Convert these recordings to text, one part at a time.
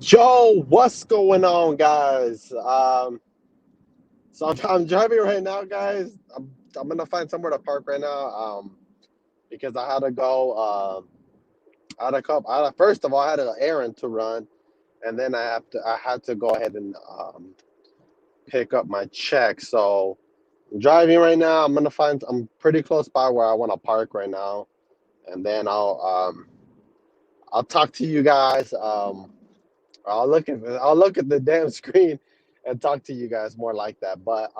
Yo, what's going on, guys? I'm driving right now, guys. I'm gonna find somewhere to park right now. Because I had to go. I had a couple. First of all, I had an errand to run, and then I had to go ahead and pick up my check. So I'm driving right now. I'm pretty close by where I want to park right now, and then I'll talk to you guys. I'll look at the damn screen and talk to you guys more like that. But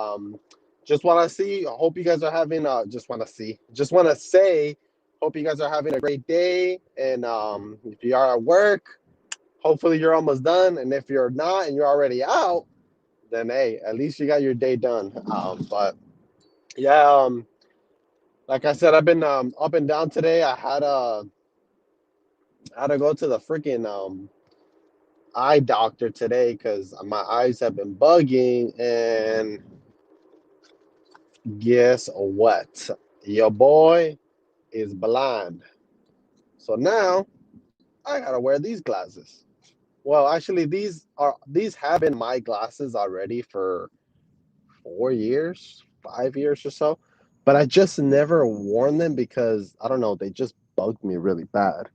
just want to see. I hope you guys are having. Just want to see. Just want to say. Hope you guys are having a great day. And if you are at work, hopefully you're almost done. And if you're not and you're already out, then hey, at least you got your day done. But yeah, like I said, I've been up and down today. I had to go to the freaking eye doctor today because my eyes have been bugging. And guess what? Your boy is blind. So now I gotta wear these glasses. Well, actually, these have been my glasses already for 4 years, 5 years or so. But I just never worn them because I don't know, they just bugged me really bad.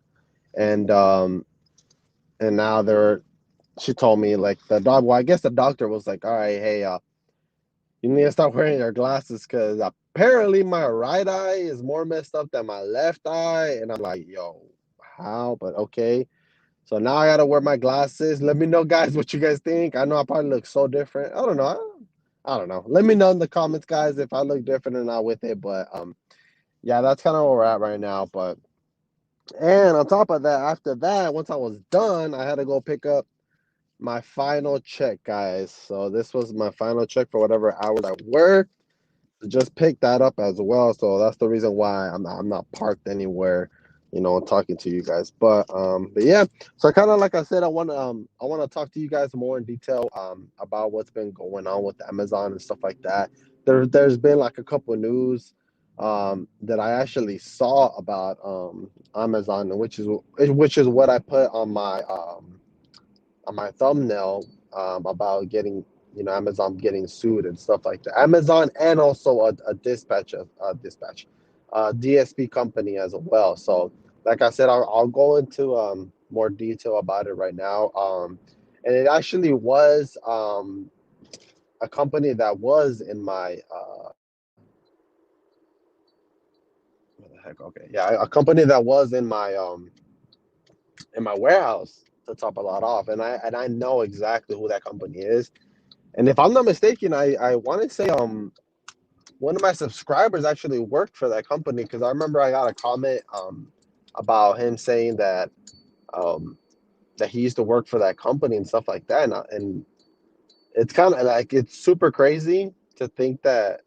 And and now they're she told me like the dog well, I guess the doctor was like, all right, hey, you need to start wearing your glasses because apparently my right eye is more messed up than my left eye. And I'm like, yo, how? But okay. So now I gotta wear my glasses. Let me know, guys, what you guys think. I know I probably look so different. I don't know. I don't know. Let me know in the comments, guys, if I look different or not with it. But yeah, that's kind of where we're at right now. But and on top of that, after that, once I was done, I had to go pick up my final check, guys. So this was my final check for whatever hours I worked. Just picked that up as well. So that's the reason why I'm not parked anywhere, talking to you guys. But yeah. So kind of like I said, I want to talk to you guys more in detail about what's been going on with Amazon and stuff like that. There's been like a couple of news that I actually saw about Amazon, which is what I put on my thumbnail about getting Amazon getting sued and stuff like that. Amazon and also a dispatch DSP company as well. So like I said, I'll go into more detail about it right now. And it actually was a company that was in my what the heck? Okay, yeah, a company that was in my warehouse, to top a lot off, and I know exactly who that company is. And if I'm not mistaken, I want to say one of my subscribers actually worked for that company because I remember I got a comment about him saying um that he used to work for that company and stuff like that. And it's kind of like it's super crazy to think that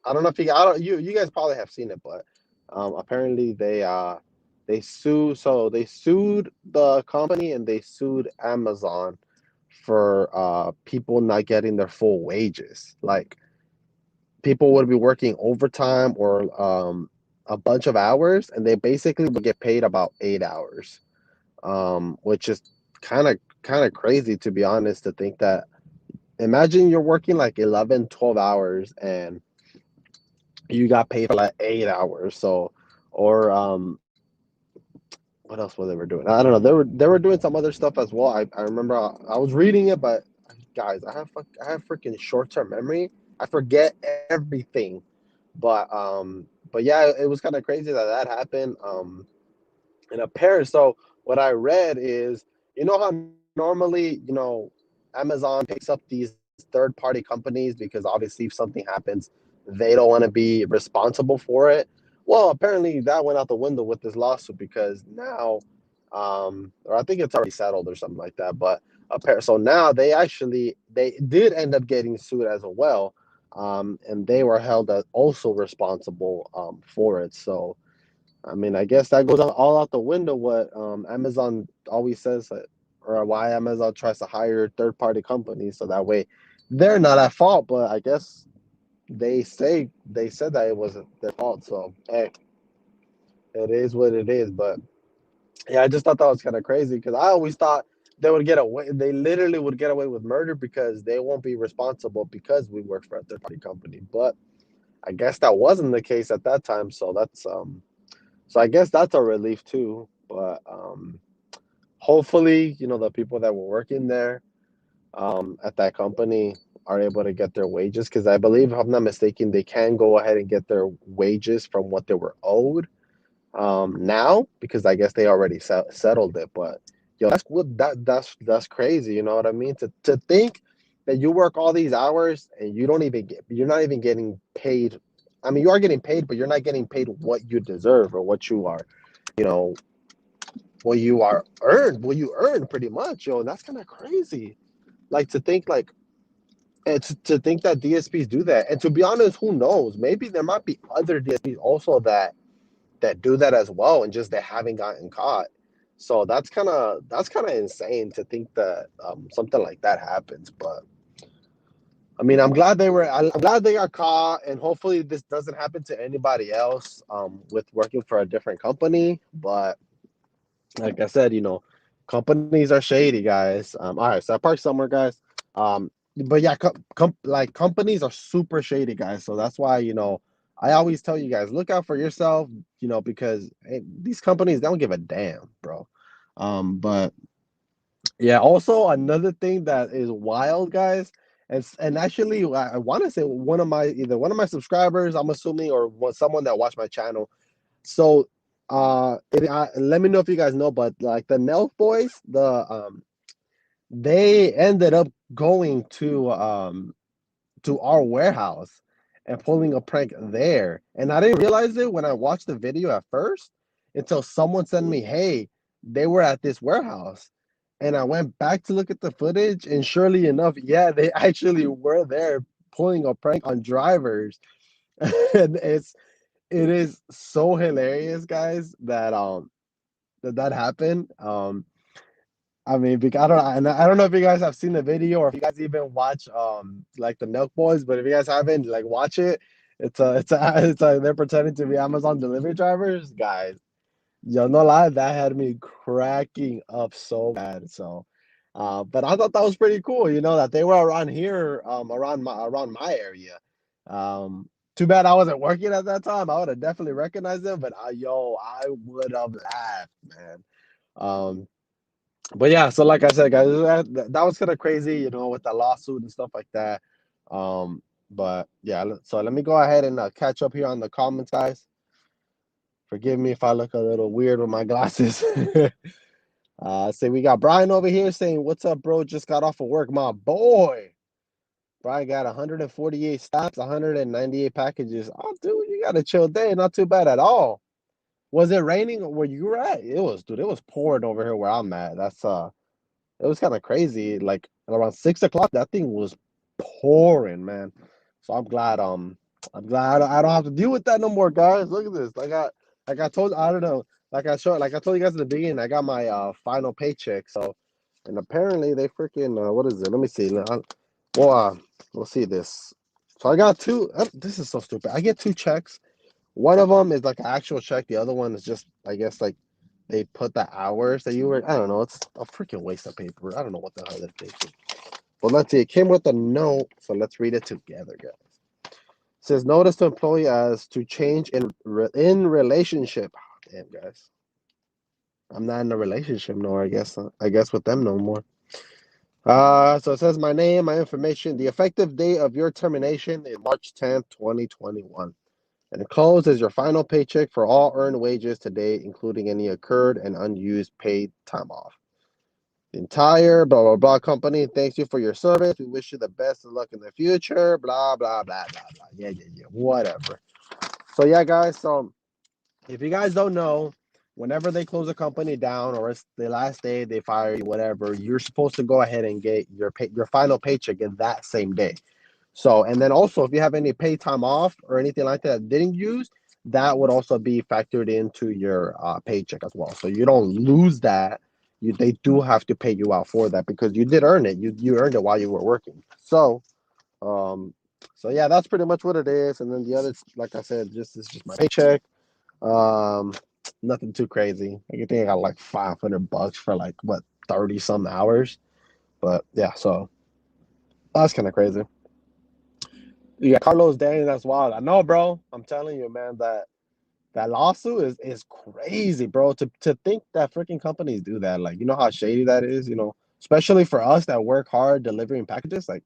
I don't know if you I don't you guys probably have seen it, but apparently they sued the company and they sued Amazon for people not getting their full wages. Like people would be working overtime or a bunch of hours, and they basically would get paid about 8 hours, which is kind of crazy, to be honest, to think that. Imagine you're working like 11, 12 hours and you got paid for like 8 hours. So, or what else were they were doing? I don't know. They were doing some other stuff as well. I remember I was reading it, but guys, I have freaking short term memory. I forget everything. But yeah, it was kind of crazy that that happened. And apparently, so what I read is, how normally, Amazon picks up these third party companies because obviously if something happens, they don't want to be responsible for it. Well, apparently that went out the window with this lawsuit because now, or I think it's already settled or something like that. But so now they did end up getting sued as well, and they were held as also responsible for it. So I mean, I guess that goes all out the window. What Amazon always says, or why Amazon tries to hire third party companies, so that way they're not at fault. But I guess they said that it wasn't their fault. So hey, it is what it is. But yeah, I just thought that was kind of crazy because I always thought they would get away. They literally would get away with murder because they won't be responsible because we work for a third party company. But I guess that wasn't the case at that time. So so I guess that's a relief too. But hopefully, the people that were working there at that company are able to get their wages because I believe, if I'm not mistaken, they can go ahead and get their wages from what they were owed now because I guess they already settled it. But that's what that's crazy. You know what I mean? To think that you work all these hours and you're not even getting paid. I mean, you are getting paid, but you're not getting paid what you deserve or what you are, you know, what you earn pretty much. That's kind of crazy. Like to think like it's to think that DSPs do that. And to be honest, who knows? Maybe there might be other DSPs also that do that as well, and just they haven't gotten caught. So that's kind of insane to think that something like that happens. But I mean, I'm glad they got caught, and hopefully this doesn't happen to anybody else with working for a different company. But like I said, companies are shady, guys. All right, so I parked somewhere, guys. But yeah, like companies are super shady, guys. So that's why I always tell you guys, look out for yourself, because hey, these companies they don't give a damn, bro. But yeah, also another thing that is wild, guys, and actually I want to say either one of my subscribers, I'm assuming, or someone that watched my channel. So let me know if you guys know, but like the Nelk boys, they ended up going to our warehouse and pulling a prank there. And I didn't realize it when I watched the video at first until someone sent me, hey, they were at this warehouse. And I went back to look at the footage, and surely enough, yeah, they actually were there pulling a prank on drivers. And it is so hilarious, guys, that happened. I mean, I don't know if you guys have seen the video or if you guys even watch like the Nelk Boys, but if you guys haven't, like watch it. They're pretending to be Amazon delivery drivers, guys. Yo, no lie, that had me cracking up so bad. So, but I thought that was pretty cool, that they were around here, around my area. Too bad I wasn't working at that time. I would have definitely recognized them, but I would have laughed, man. Um, but yeah, so like I said, guys, that was kind of crazy, with the lawsuit and stuff like that. But yeah, so let me go ahead and catch up here on the comments, guys. Forgive me if I look a little weird with my glasses. Say we got Brian over here saying, "What's up, bro? Just got off of work, my boy." Brian got 148 stops, 198 packages. Oh, dude, you got a chill day. Not too bad at all. Was it raining where you were at? It was, dude. It was pouring over here where I'm at. It was kind of crazy. Like around 6 o'clock, that thing was pouring, man. So I'm glad I don't have to deal with that no more, guys. Look at this. Like I told, I don't know, like I told you guys in the beginning, I got my final paycheck. So, and apparently they freaking what is it? Let me see. Well, we'll see this. So I got two. This is so stupid. I get two checks. One of them is like an actual check. The other one is just, I guess, like they put the hours that you were. I don't know. It's a freaking waste of paper. I don't know what the hell they're thinking. But let's see. It came with a note, so let's read it together, guys. It says notice to employee as to change in relationship. Oh, damn, guys. I'm not in a relationship no more. I guess with them no more. So it says my name, my information. The effective date of your termination is March 10th, 2021. And enclosed is your final paycheck for all earned wages to date, including any accrued and unused paid time off. The entire blah blah blah company thanks you for your service. We wish you the best of luck in the future. Blah blah blah blah blah. Yeah. Whatever. So yeah, guys. So if you guys don't know, whenever they close a company down or it's the last day they fire you, whatever, you're supposed to go ahead and get your final paycheck in that same day. So, and then also if you have any paid time off or anything like that didn't use, that would also be factored into your paycheck as well. So you don't lose that. They do have to pay you out for that because you did earn it. You earned it while you were working. Um, so yeah, that's pretty much what it is. And then the other, like I said, it's just my paycheck. Um, Nothing too crazy. I think I got like $500 for like what 30 some hours. But yeah, so that's kind of crazy. Yeah, Carlos, dang, that's wild. I know, bro. I'm telling you, man, that lawsuit is crazy, bro. To think that freaking companies do that, like, you know how shady that is, especially for us that work hard delivering packages. Like,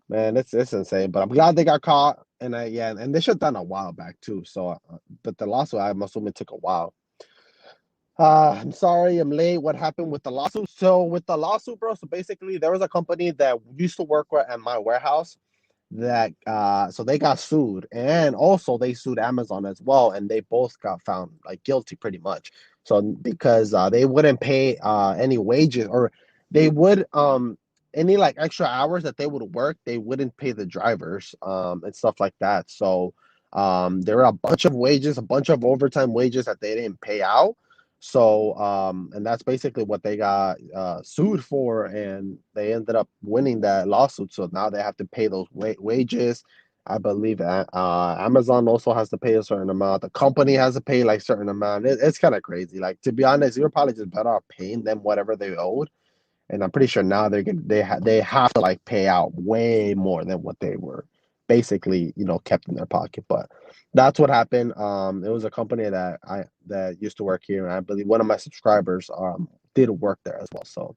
man, it's insane. But I'm glad they got caught, and yeah, and they should have done a while back too. So, but the lawsuit, I'm assuming, took a while. I'm sorry, I'm late. What happened with the lawsuit? So with the lawsuit, bro. So basically, there was a company that used to work at my warehouse that so they got sued, and also they sued Amazon as well, and they both got found like guilty pretty much. So because they wouldn't pay any wages, or they would any like extra hours that they would work, they wouldn't pay the drivers and stuff like that. So there were a bunch of wages, a bunch of overtime wages that they didn't pay out. So, and that's basically what they got sued for, and they ended up winning that lawsuit. So now they have to pay those wages. I believe Amazon also has to pay a certain amount. The company has to pay like certain amount. It's kind of crazy. Like, to be honest, you're probably just better off paying them whatever they owed. And I'm pretty sure now they have to like pay out way more than what they were basically, kept in their pocket. But that's what happened. It was a company that used to work here, and I believe one of my subscribers did work there as well. So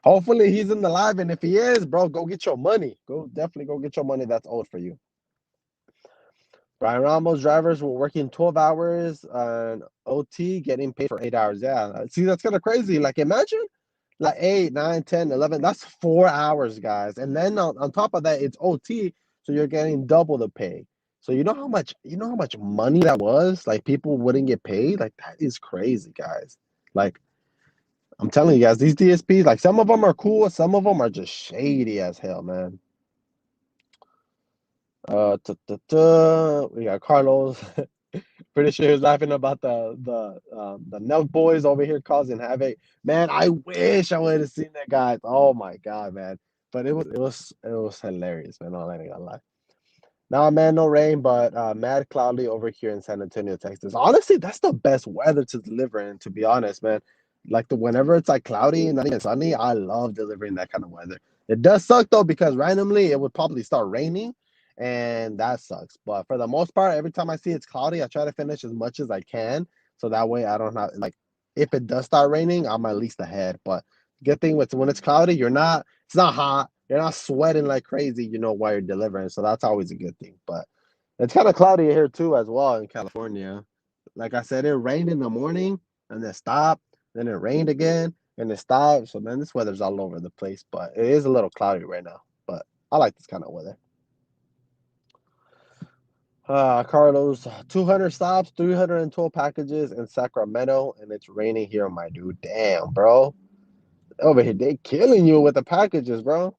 hopefully he's in the live, and if he is, bro, go get your money. Definitely go get your money that's owed for you. Brian Ramos drivers were working 12 hours on OT, getting paid for 8 hours. Yeah, see, that's kind of crazy. Like, imagine like 8, 9, 10, 11. That's 4 hours, guys. And then on top of that, it's OT, so you're getting double the pay. So you know how much money that was? Like, people wouldn't get paid. Like, that is crazy, guys. Like, I'm telling you guys, these DSPs, like, some of them are cool, some of them are just shady as hell, man. We got Carlos. Pretty sure he was laughing about the Nelk boys over here causing havoc. Man, I wish I would have seen that guy. Oh my god, man! But it was hilarious, man. Not letting I lie. Nah, man, no rain, but mad cloudy over here in San Antonio, Texas. Honestly, that's the best weather to deliver in. To be honest, man, like whenever it's like cloudy and not even sunny, I love delivering that kind of weather. It does suck though because randomly it would probably start raining, and that sucks. But for the most part, every time I see it's cloudy, I try to finish as much as I can, so that way I don't have like if it does start raining, I'm at least ahead. But good thing with when it's cloudy, it's not hot. You're not sweating like crazy, while you're delivering. So that's always a good thing. But it's kind of cloudy here too, as well in California. Like I said, it rained in the morning and then stopped. Then it rained again and it stopped. So man, this weather's all over the place. But it is a little cloudy right now. But I like this kind of weather. Carlos, 200 stops, 312 packages in Sacramento, and it's raining here, my dude. Damn, bro. Over here, they killing you with the packages, bro.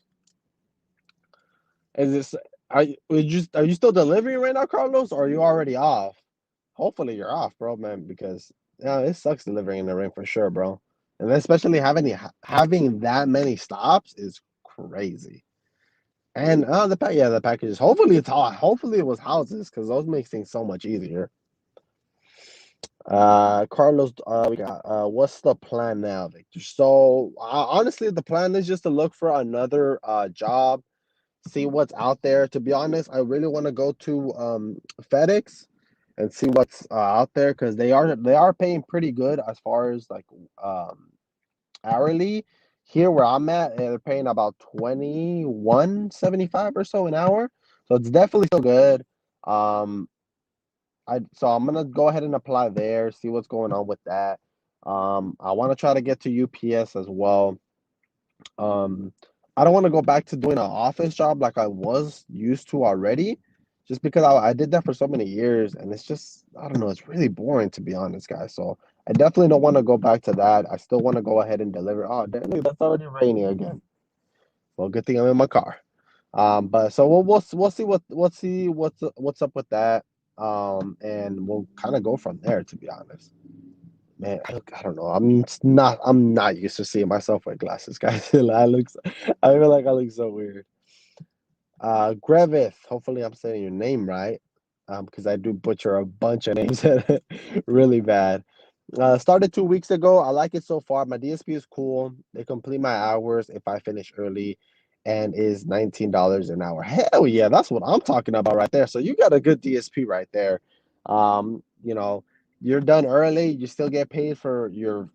Is this are you still delivering right now, Carlos, or are you already off? Hopefully you're off, bro, man, because yeah, it sucks delivering in the rain for sure, bro. And then especially having that many stops is crazy. And the packages. Hopefully it's hot. Hopefully it was houses because those make things so much easier. Carlos, we got what's the plan now, Victor? So honestly, the plan is just to look for another job, see what's out there. To be honest, I really want to go to FedEx and see what's out there because they are paying pretty good as far as like hourly. Here where I'm at, they're paying about 21.75 or so an hour. So it's definitely still good. Um, I'm gonna go ahead and apply there, see what's going on with that. I want to try to get to UPS as well. Um, I don't want to go back to doing an office job like I was used to already, just because I did that for so many years, and it's just I don't know, it's really boring to be honest, guys. So I definitely don't want to go back to that. I still want to go ahead and deliver. Oh, damn, look, that's already raining again. Well, good thing I'm in my car. But so we'll see what's up with that. And we'll kind of go from there. To be honest. Man, I don't know. I'm not used to seeing myself with glasses, guys. I feel like I look so weird. Grevith, hopefully I'm saying your name right. Because I do butcher a bunch of names really bad. Started 2 weeks ago. I like it so far. My DSP is cool. They complete my hours if I finish early, and is $19 an hour. Hell yeah, that's what I'm talking about right there. So you got a good DSP right there. You know, you're done early. You still get paid for your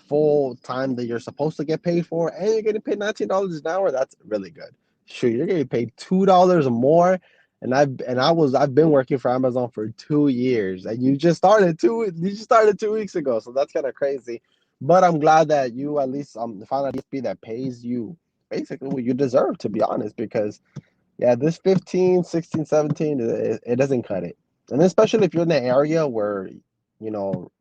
full time that you're supposed to get paid for, and you're getting paid $19 an hour. That's really good. Sure, you're getting paid $2 more, and I've been working for Amazon for 2 years, and you just started 2 weeks ago, so that's kind of crazy. But I'm glad that you at least found a DSP that pays you basically what you deserve, to be honest, because yeah, this 15, 16, 17, it doesn't cut it. And especially if you're in an area where, you know,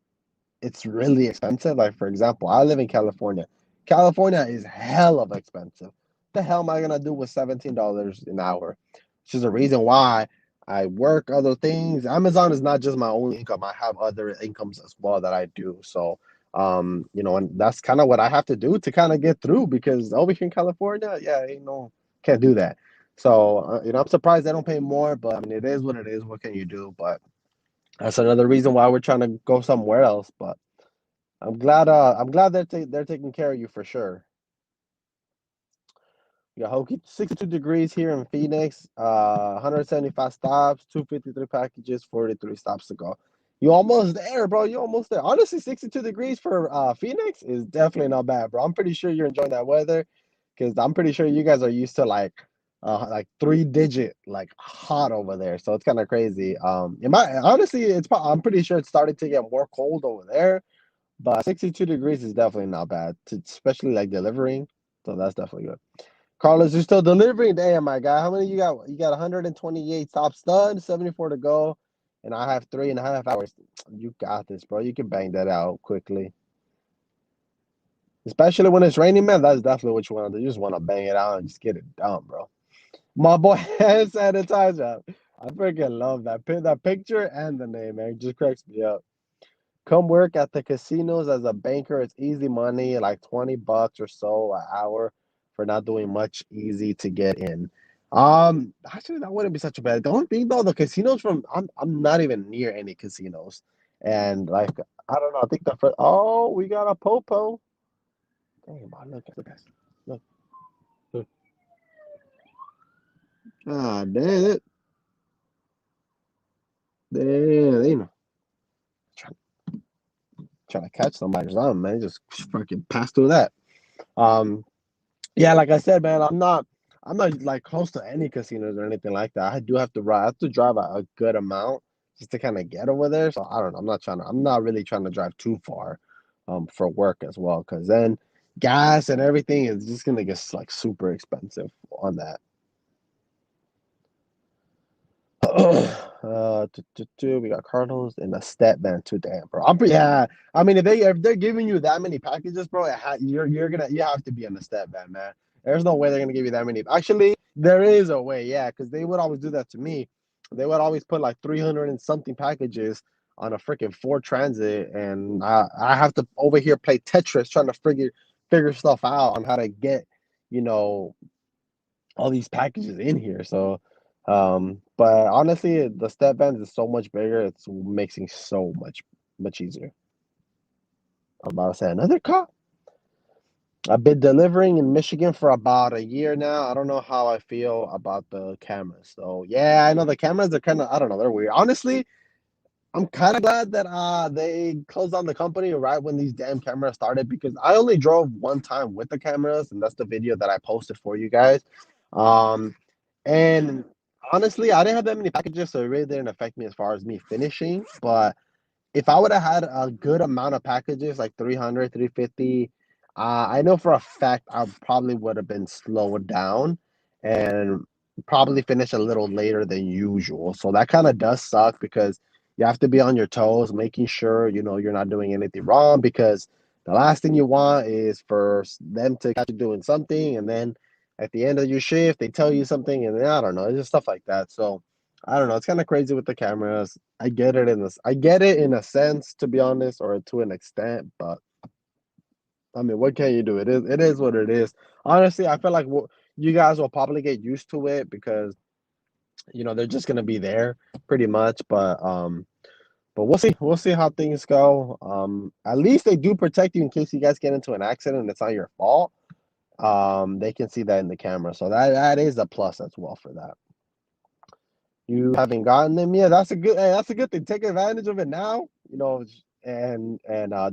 it's really expensive. Like for example, I live in California. California is hell of expensive. What the hell am I gonna do with $17 an hour? Which is the reason why I work other things. Amazon is not just my only income. I have other incomes as well that I do. So and that's kind of what I have to do to kind of get through because over here in California, yeah, can't do that. So I'm surprised they don't pay more, but I mean it is what it is. What can you do? But that's another reason why we're trying to go somewhere else. But I'm glad they're taking care of you for sure. Yeah, Hokie, 62 degrees here in Phoenix. 175 stops, 253 packages, 43 stops to go. You almost there, bro. You almost there. Honestly, 62 degrees for Phoenix is definitely not bad, bro. I'm pretty sure you're enjoying that weather because I'm pretty sure you guys are used to like 3 digit like hot over there. So it's kind of crazy. It might honestly I'm pretty sure it's starting to get more cold over there, but 62 degrees is definitely not bad, especially like delivering. So that's definitely good. Carlos, you're still delivering. Damn, my guy. How many you got? You got 128 stops done, 74 to go, and I have 3.5 hours. You got this, bro. You can bang that out quickly. Especially when it's raining, man. That's definitely what you want to do. You just want to bang it out and just get it done, bro. My boy hand sanitizer. I freaking love that. That picture and the name, man. It just cracks me up. Come work at the casinos as a banker. It's easy money, like $20 or so an hour for not doing much. Easy to get in. Actually, that wouldn't be such a bad. The only thing though, the casinos from I'm not even near any casinos, and like I don't know. I think the first. Oh, we got a popo. Damn, look at this. Look, look. Ah, damn it. Damn, trying, trying to catch somebody or something, man. Just fucking pass through that. Um, Yeah, like I said, man, I'm not like close to any casinos or anything like that. I do have to ride. I have to drive a good amount just to kind of get over there. So I don't know. I'm not really trying to drive too far, for work as well, because then gas and everything is just gonna get like super expensive on that. We got Cardinals and a step band too. Damn, bro. Yeah. I mean, if they're giving you that many packages, bro, you have to be on the step band, man. There's no way they're gonna give you that many. Actually, there is a way, yeah, because they would always do that to me. They would always put like 300 and something packages on a freaking Ford Transit, and I have to over here play Tetris trying to figure stuff out on how to get, you know, all these packages in here. So, but honestly, the step bands is so much bigger. It's making so much easier. I'm about to say another cop. I've been delivering in Michigan for about a year now. I don't know how I feel about the cameras. So yeah, I know the cameras are kind of I don't know, they're weird. Honestly, I'm kind of glad that they closed down the company right when these damn cameras started because I only drove one time with the cameras, and that's the video that I posted for you guys. Um, and honestly, I didn't have that many packages, so it really didn't affect me as far as me finishing. But if I would have had a good amount of packages, like 300, 350, I know for a fact I probably would have been slowed down and probably finish a little later than usual. So that kind of does suck because you have to be on your toes, making sure you're not doing anything wrong because the last thing you want is for them to catch you doing something and then at the end of your shift they tell you something and I don't know, it's just stuff like that. So I don't know. It's kind of crazy with the cameras. I get it in a sense, to be honest, or to an extent. But I mean, what can you do? It is what it is. Honestly, I feel like you guys will probably get used to it because they're just gonna be there pretty much. But But we'll see how things go. At least they do protect you in case you guys get into an accident and it's not your fault. They can see that in the camera, so that is a plus as well for that. You haven't gotten them yet. That's a good thing. Take advantage of it now, and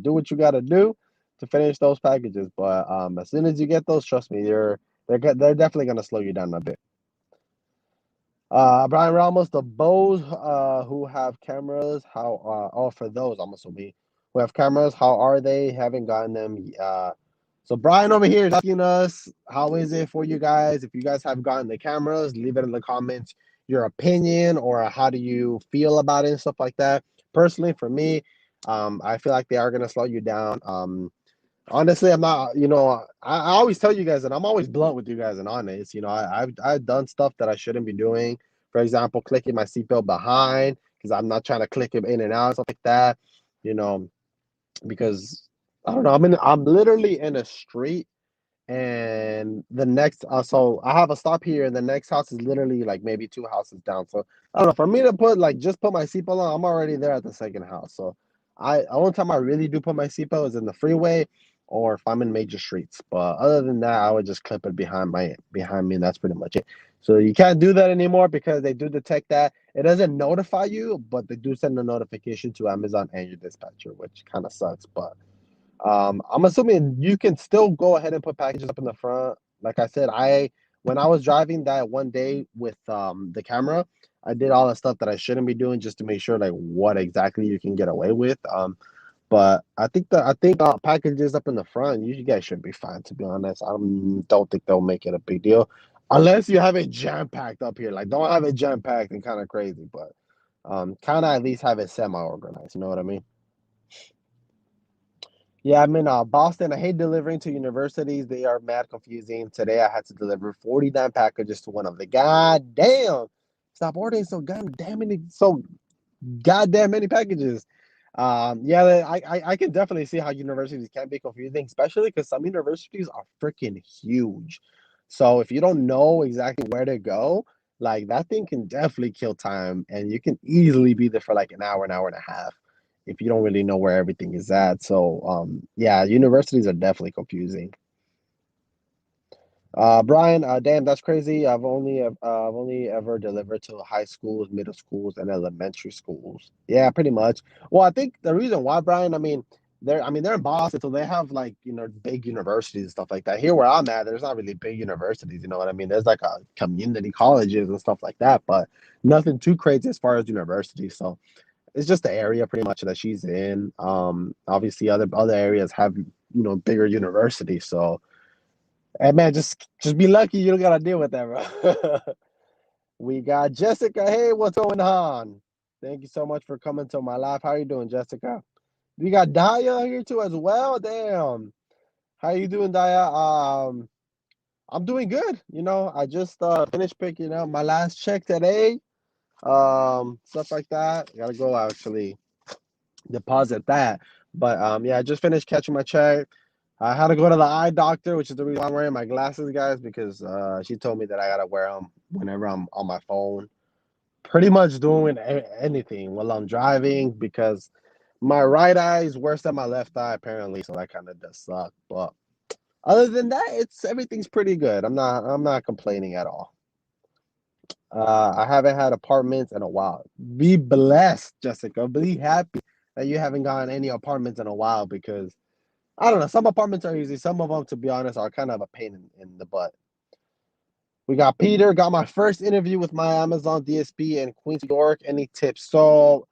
do what you got to do to finish those packages. But as soon as you get those, trust me, they're definitely gonna slow you down a bit. Brian Ramos, the Bows who have cameras, for those, I'm assuming, who have cameras, how are they? Haven't gotten them. So Brian over here is asking us, how is it for you guys? If you guys have gotten the cameras, leave it in the comments, your opinion, or how do you feel about it and stuff like that. Personally, for me, I feel like they are gonna slow you down. Honestly, I'm not, I always tell you guys that I'm always blunt with you guys and honest. I've done stuff that I shouldn't be doing. For example, clicking my seatbelt behind because I'm not trying to click it in and out, stuff like that. You know, because I don't know, I'm literally in a street and the next so I have a stop here and the next house is literally like maybe two houses down. So I don't know, for me to just put my seatbelt on, I'm already there at the second house. So only time I really do put my seatbelt is in the freeway or if I'm in major streets. But other than that, I would just clip it behind me, and that's pretty much it. So you can't do that anymore because they do detect that. It doesn't notify you, but they do send a notification to Amazon and your dispatcher, which kind of sucks. But I'm assuming you can still go ahead and put packages up in the front. Like I said, when I was driving that one day with the camera, I did all the stuff that I shouldn't be doing just to make sure like what exactly you can get away with. But I think packages up in the front, you guys should be fine. To be honest, I don't think they'll make it a big deal unless you have it jam packed up here. Like don't have it jam packed and kind of crazy, but kind of at least have it semi organized. You know what I mean? Yeah, I'm in Boston. I hate delivering to universities. They are mad confusing. Today I had to deliver 49 packages to one of the goddamn. Stop ordering so goddamn many packages. Yeah, I can definitely see how universities can be confusing, especially because some universities are freaking huge. So if you don't know exactly where to go, like that thing can definitely kill time, and you can easily be there for like an hour and a half if you don't really know where everything is at. So yeah, universities are definitely confusing. Brian, damn, that's crazy. I've only ever delivered to high schools, middle schools, and elementary schools. Yeah, pretty much. Well, I think the reason why, Brian, they're in Boston, so they have like big universities and stuff like that. Here where I'm at, there's not really big universities. You know what I mean? There's like a community colleges and stuff like that, but nothing too crazy as far as universities. So it's just the area pretty much that she's in. Obviously, other areas have bigger universities, so. Hey man, just be lucky you don't gotta deal with that, bro. We got Jessica. Hey, what's going on? Thank you so much for coming to my live. How you doing, Jessica? We got Daya here too as well. Damn. How you doing, Daya? I'm doing good. I just finished picking up my last check today. Stuff like that. Gotta go actually deposit that. But yeah, I just finished catching my check. I had to go to the eye doctor, which is the reason why I'm wearing my glasses, guys, because she told me that I gotta wear them whenever I'm on my phone. Pretty much doing anything while I'm driving because my right eye is worse than my left eye apparently, so that kind of does suck. But other than that, everything's pretty good. I'm not complaining at all. I haven't had apartments in a while. Be blessed, Jessica. Be happy that you haven't gotten any apartments in a while because I don't know. Some apartments are easy. Some of them, to be honest, are kind of a pain in the butt. We got Peter. Got my first interview with my Amazon DSP in Queens, New York. Any tips? So,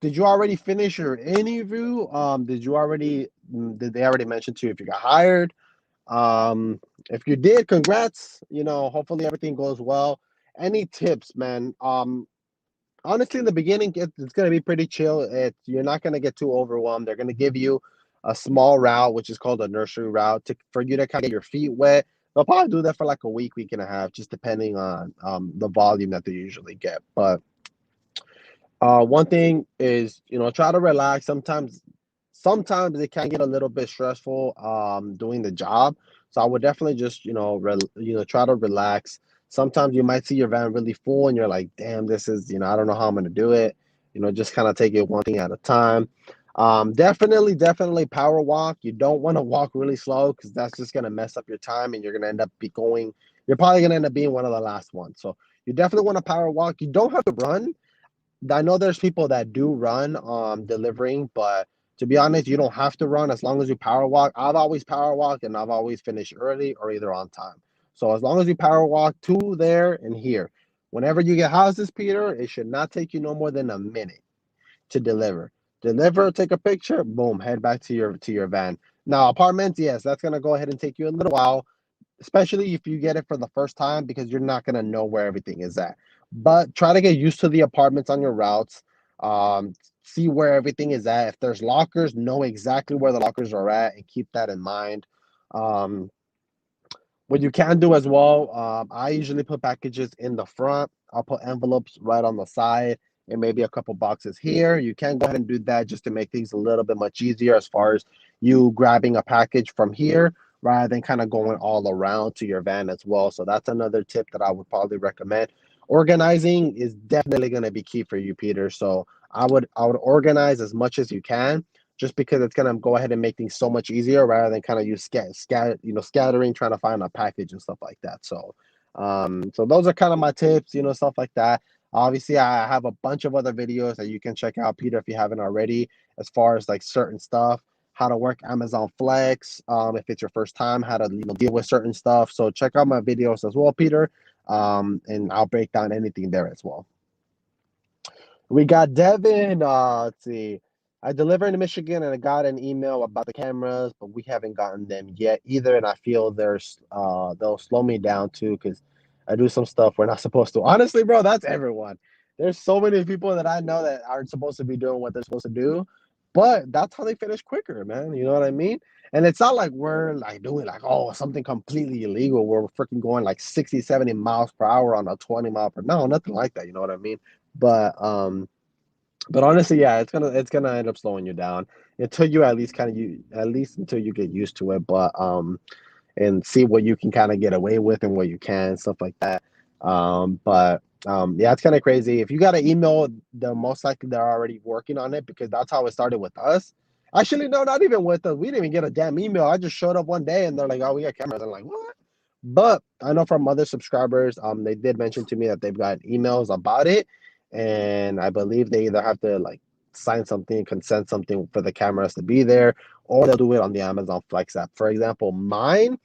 did you already finish your interview? Did they already mention to you if you got hired? If you did, congrats. Hopefully everything goes well. Any tips, man? Honestly, in the beginning, it's going to be pretty chill. You're not going to get too overwhelmed. They're going to give you a small route, which is called a nursery route, for you to kind of get your feet wet. They'll probably do that for like a week and a half, just depending on the volume that they usually get. But one thing is, try to relax. Sometimes it can get a little bit stressful doing the job. So I would definitely just, try to relax. Sometimes you might see your van really full and you're like, damn, this is, I don't know how I'm going to do it. just kind of take it one thing at a time. Definitely power walk. You don't want to walk really slow because that's just gonna mess up your time, and you're gonna end up be going. You're probably gonna end up being one of the last ones. So you definitely want to power walk. You don't have to run. I know there's people that do run delivering, but to be honest, you don't have to run as long as you power walk. I've always power walked and I've always finished early or either on time. So as long as you power walk to there and here, whenever you get houses, Peter, it should not take you no more than a minute to deliver. Deliver, take a picture, boom, head back to your van. Now apartments, yes, that's gonna go ahead and take you a little while, especially if you get it for the first time because you're not going to know where everything is at. But try to get used to the apartments on your routes. See where everything is at. If there's lockers, know exactly where the lockers are at and keep that in mind. Um, what you can do as well, I usually put packages in the front. I'll put envelopes right on the side and maybe a couple boxes here. You can go ahead and do that just to make things a little bit much easier as far as you grabbing a package from here rather than kind of going all around to your van as well. So that's another tip that I would probably recommend. Organizing is definitely going to be key for you, Peter. So I would organize as much as you can just because it's gonna go ahead and make things so much easier rather than kind of you scattering trying to find a package and stuff like that. So those are kind of my tips, stuff like that. Obviously, I have a bunch of other videos that you can check out, Peter, if you haven't already, as far as like certain stuff, how to work Amazon Flex, if it's your first time, how to deal with certain stuff. So check out my videos as well, Peter, and I'll break down anything there as well. We got Devin. Let's see. I delivered in Michigan and I got an email about the cameras, but we haven't gotten them yet either. And I feel they'll slow me down too because I do some stuff we're not supposed to. Honestly, bro, that's everyone. There's so many people that I know that aren't supposed to be doing what they're supposed to do, but that's how they finish quicker, man. You know what I mean? And it's not like we're like doing like, oh, something completely illegal where we're freaking going like 60, 70 miles per hour on a 20 mile per. No, nothing like that. You know what I mean? But honestly, yeah, it's gonna end up slowing you down until you at least until you get used to it. But and see what you can kind of get away with and what you can, stuff like that. But yeah, it's kind of crazy. If you got an email, they're most likely they're already working on it because that's how it started with us. Actually, no, not even with us. We didn't even get a damn email. I just showed up one day and they're like, "Oh, we got cameras." I'm like, "What?" But I know from other subscribers, they did mention to me that they've got emails about it, and I believe they either have to like sign something, consent something for the cameras to be there, or they'll do it on the Amazon Flex app. For example, mine,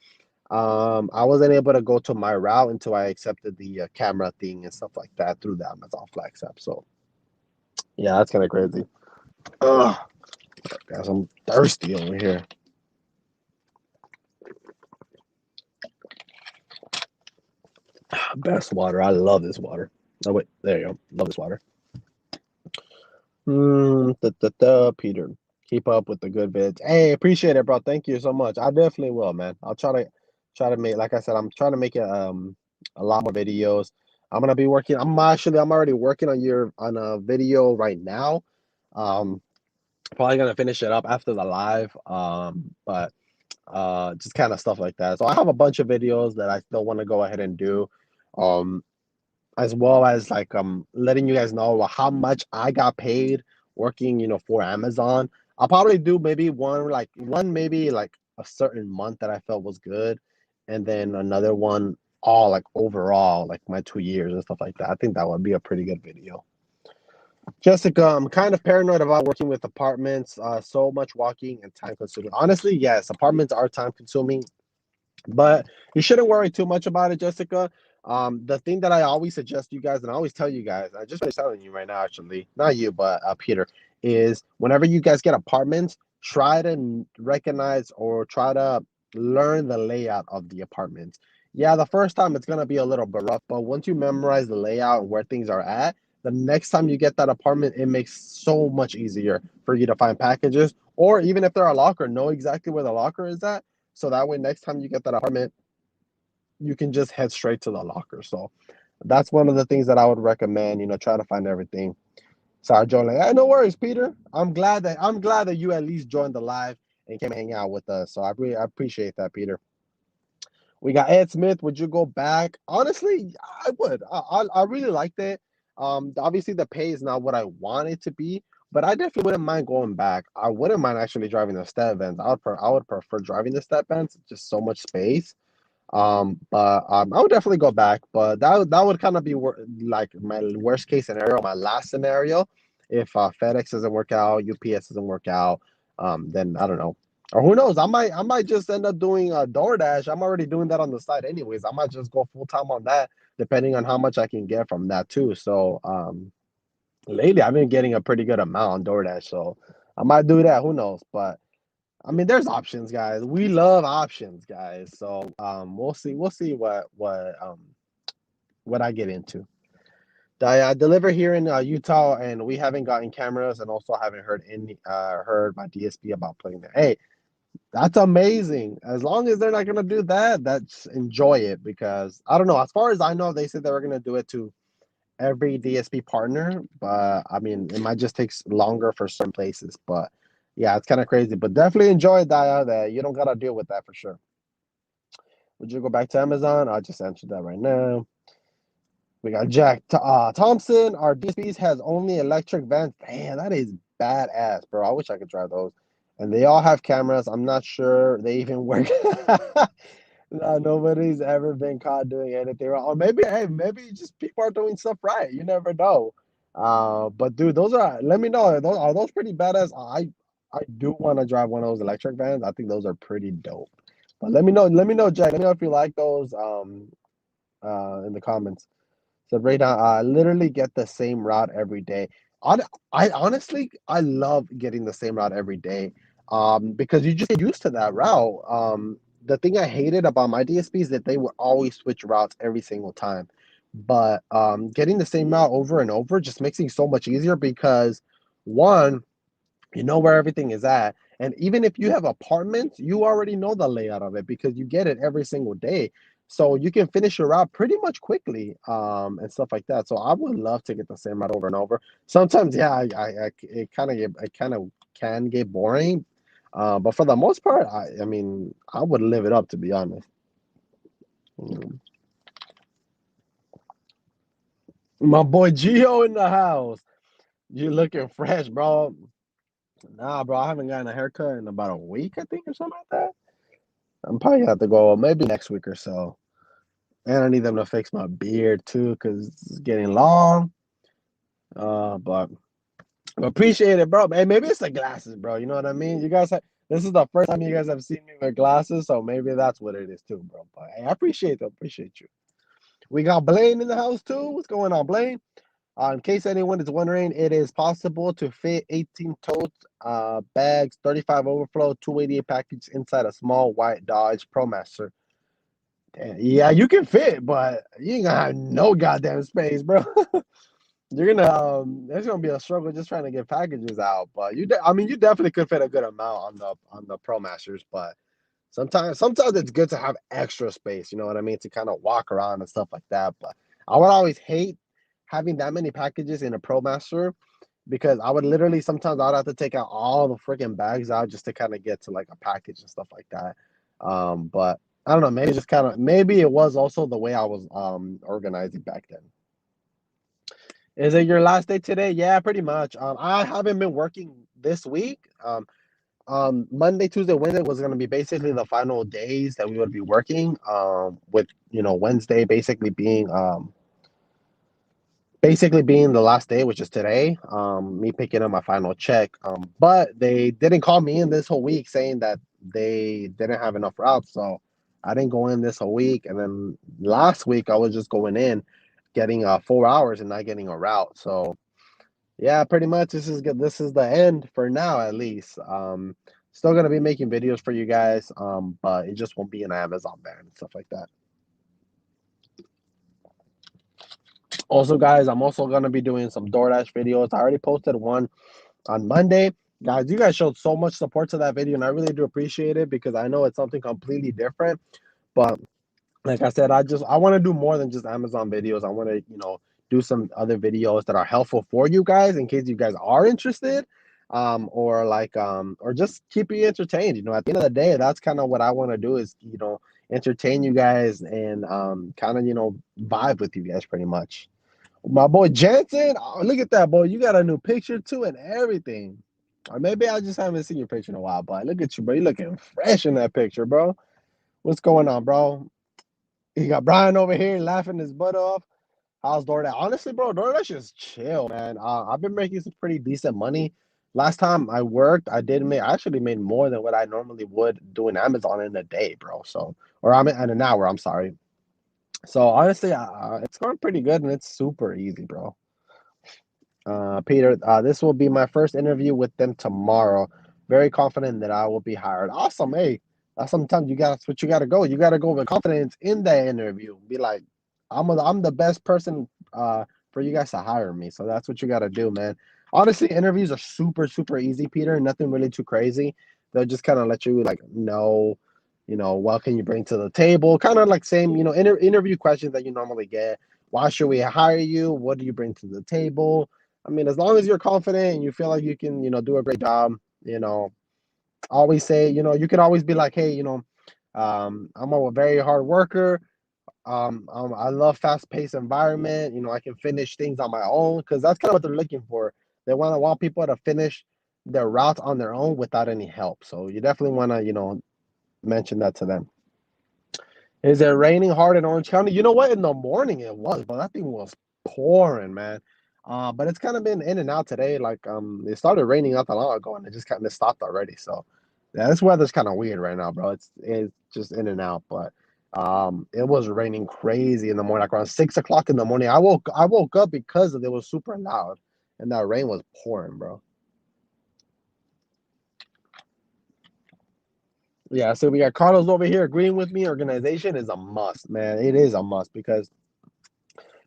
I wasn't able to go to my route until I accepted the camera thing and stuff like that through the Amazon Flex app. So yeah, that's kind of crazy. Ugh, guys, I'm thirsty over here. Best water. I love this water. Oh wait, there you go. Love this water. Peter, keep up with the good vids. Hey, appreciate it, bro. Thank you so much. I definitely will, man. I'll try to make, like I said, I'm trying to make it a lot more videos. I'm gonna be working. I'm already working on a video right now. Um, Probably gonna finish it up after the live. But just kind of stuff like that. So I have a bunch of videos that I still want to go ahead and do. Um, as well as like letting you guys know how much I got paid working, for Amazon. I'll probably do maybe one maybe like a certain month that I felt was good, and then another one all like overall like my 2 years and stuff like that. I think that would be a pretty good video. Jessica, I'm kind of paranoid about working with apartments. So much walking and time consuming. Honestly, yes, apartments are time consuming, but you shouldn't worry too much about it, Jessica. The thing that I always suggest you guys, and I always tell you guys, I just finished telling you right now, actually, not you, but Peter, is whenever you guys get apartments, try to recognize or try to learn the layout of the apartments. Yeah, the first time it's gonna be a little bit rough, but once you memorize the layout and where things are at, the next time you get that apartment, it makes so much easier for you to find packages, or even if they're a locker, know exactly where the locker is at so that way, next time you get that apartment, you can just head straight to the locker. So that's one of the things that I would recommend. Try to find everything. Sorry, Joe. Like, hey, no worries, Peter. I'm glad that you at least joined the live and came hang out with us. So I appreciate that, Peter. We got Ed Smith. Would you go back? Honestly, I would. I really liked it. Obviously the pay is not what I want it to be, but I definitely wouldn't mind going back. I wouldn't mind actually driving the step vans. I would prefer driving the step vans. Just so much space. But I would definitely go back. But that would kind of be like my worst case scenario, my last scenario. If FedEx doesn't work out, UPS doesn't work out, then I don't know. Or who knows? I might just end up doing DoorDash. I'm already doing that on the side anyways. I might just go full time on that, depending on how much I can get from that too. So lately I've been getting a pretty good amount on DoorDash, so I might do that. Who knows? But I mean, there's options, guys. We love options, guys. So we'll see. We'll see what I get into. I deliver here in Utah, and we haven't gotten cameras, and also haven't heard my DSP about putting there. Hey, that's amazing. As long as they're not gonna do that, that's enjoy it because I don't know. As far as I know, they said they were gonna do it to every DSP partner, but I mean, it might just takes longer for certain places. But yeah, it's kind of crazy. But definitely enjoy it, Daya. That you don't gotta deal with that for sure. Would you go back to Amazon? I just answered that right now. We got Jack Thompson. Our DSPs has only electric vans. Damn, that is badass, bro. I wish I could drive those. And they all have cameras. I'm not sure they even work. No, nobody's ever been caught doing anything wrong. Or maybe, hey, maybe just people are doing stuff right. You never know. But dude, those are. Let me know. Are those pretty badass? I do want to drive one of those electric vans. I think those are pretty dope. But let me know. Let me know, Jack. Let me know if you like those. In the comments. So right now, I literally get the same route every day. On, I honestly, I love getting the same route every day, because you just get used to that route. The thing I hated about my DSP is that they would always switch routes every single time. But getting the same route over and over just makes it so much easier because one, you know where everything is at. And even if you have apartments, you already know the layout of it because you get it every single day. So you can finish your route pretty much quickly, and stuff like that. So I would love to get the same route over and over. Sometimes, yeah, it kind of can get boring, but for the most part, I mean, I would live it up to be honest. Mm. My boy Gio in the house. You looking fresh, bro? Nah, bro, I haven't gotten a haircut in about a week, I think, or something like that. I'm probably gonna have to go maybe next week or so. And I need them to fix my beard too, because it's getting long. But appreciate it, bro. Hey, maybe it's the glasses, bro. You know what I mean? This is the first time you guys have seen me with glasses, so maybe that's what it is too, bro. But hey, I appreciate you. We got Blaine in the house too. What's going on, Blaine? In case anyone is wondering, it is possible to fit 18 totes, bags, 35 overflow, 288 package inside a small white Dodge ProMaster. Yeah, you can fit, but you ain't gonna have no goddamn space, bro. You're gonna There's gonna be a struggle just trying to get packages out. But I mean, you definitely could fit a good amount on the Pro Masters. But sometimes it's good to have extra space. You know what I mean, to kind of walk around and stuff like that. But I would always hate having that many packages in a Pro Master because I would literally sometimes I'd have to take out all the freaking bags out just to kind of get to like a package and stuff like that. But I don't know, maybe it was also the way I was organizing back then. Is it your last day today? Yeah, pretty much. I haven't been working this week. Monday, Tuesday, Wednesday was going to be basically the final days that we would be working. With Wednesday basically being the last day, which is today. Me picking up my final check. But they didn't call me in this whole week saying that they didn't have enough routes, so I didn't go in this whole week. And then last week I was just going in, getting 4 hours and not getting a route. So yeah, pretty much this is good. This is the end for now, at least. Still gonna be making videos for you guys, but it just won't be an Amazon ban and stuff like that. Also, guys, I'm also gonna be doing some DoorDash videos. I already posted one on Monday. Guys, you guys showed so much support to that video, and I really do appreciate it because I know it's something completely different. But like I said, I want to do more than just Amazon videos. I want to, do some other videos that are helpful for you guys in case you guys are interested, or just keep you entertained. At the end of the day, that's kind of what I want to do is, entertain you guys and kind of, vibe with you guys pretty much. My boy Jansen, oh, look at that, boy. You got a new picture too and everything. Or maybe I just haven't seen your picture in a while, but look at you, bro. You looking fresh in that picture, bro. What's going on, bro? You got Brian over here laughing his butt off. How's DoorDash? Honestly, bro, DoorDash is chill, man. I've been making some pretty decent money. Last time I worked, I actually made more than what I normally would doing Amazon in a day, bro. So, or I'm in an hour, I'm sorry. So honestly, it's going pretty good and it's super easy, bro. Peter, this will be my first interview with them tomorrow. Very confident that I will be hired. Awesome. Hey, sometimes that's what you gotta go. You gotta go with confidence in that interview. Be like, I'm the best person for you guys to hire me. So that's what you gotta do, man. Honestly, interviews are super, super easy, Peter. Nothing really too crazy. They'll just kind of let you like know, what can you bring to the table? Kind of like same, interview questions that you normally get. Why should we hire you? What do you bring to the table? I mean, as long as you're confident and you feel like you can, do a great job, always say, you can always be like, hey, I'm a very hard worker. I love fast-paced environment. I can finish things on my own because that's kind of what they're looking for. They want people to finish their routes on their own without any help. So you definitely want to, mention that to them. Is it raining hard in Orange County? You know what? In the morning it was, but that thing was pouring, man. But it's kind of been in and out today. Like it started raining not that long ago, and it just kind of stopped already. So yeah, this weather's kind of weird right now, bro. It's just in and out. But it was raining crazy in the morning, like around 6 o'clock in the morning. I woke up because it was super loud, and that rain was pouring, bro. Yeah, so we got Carlos over here agreeing with me. Organization is a must, man. It is a must because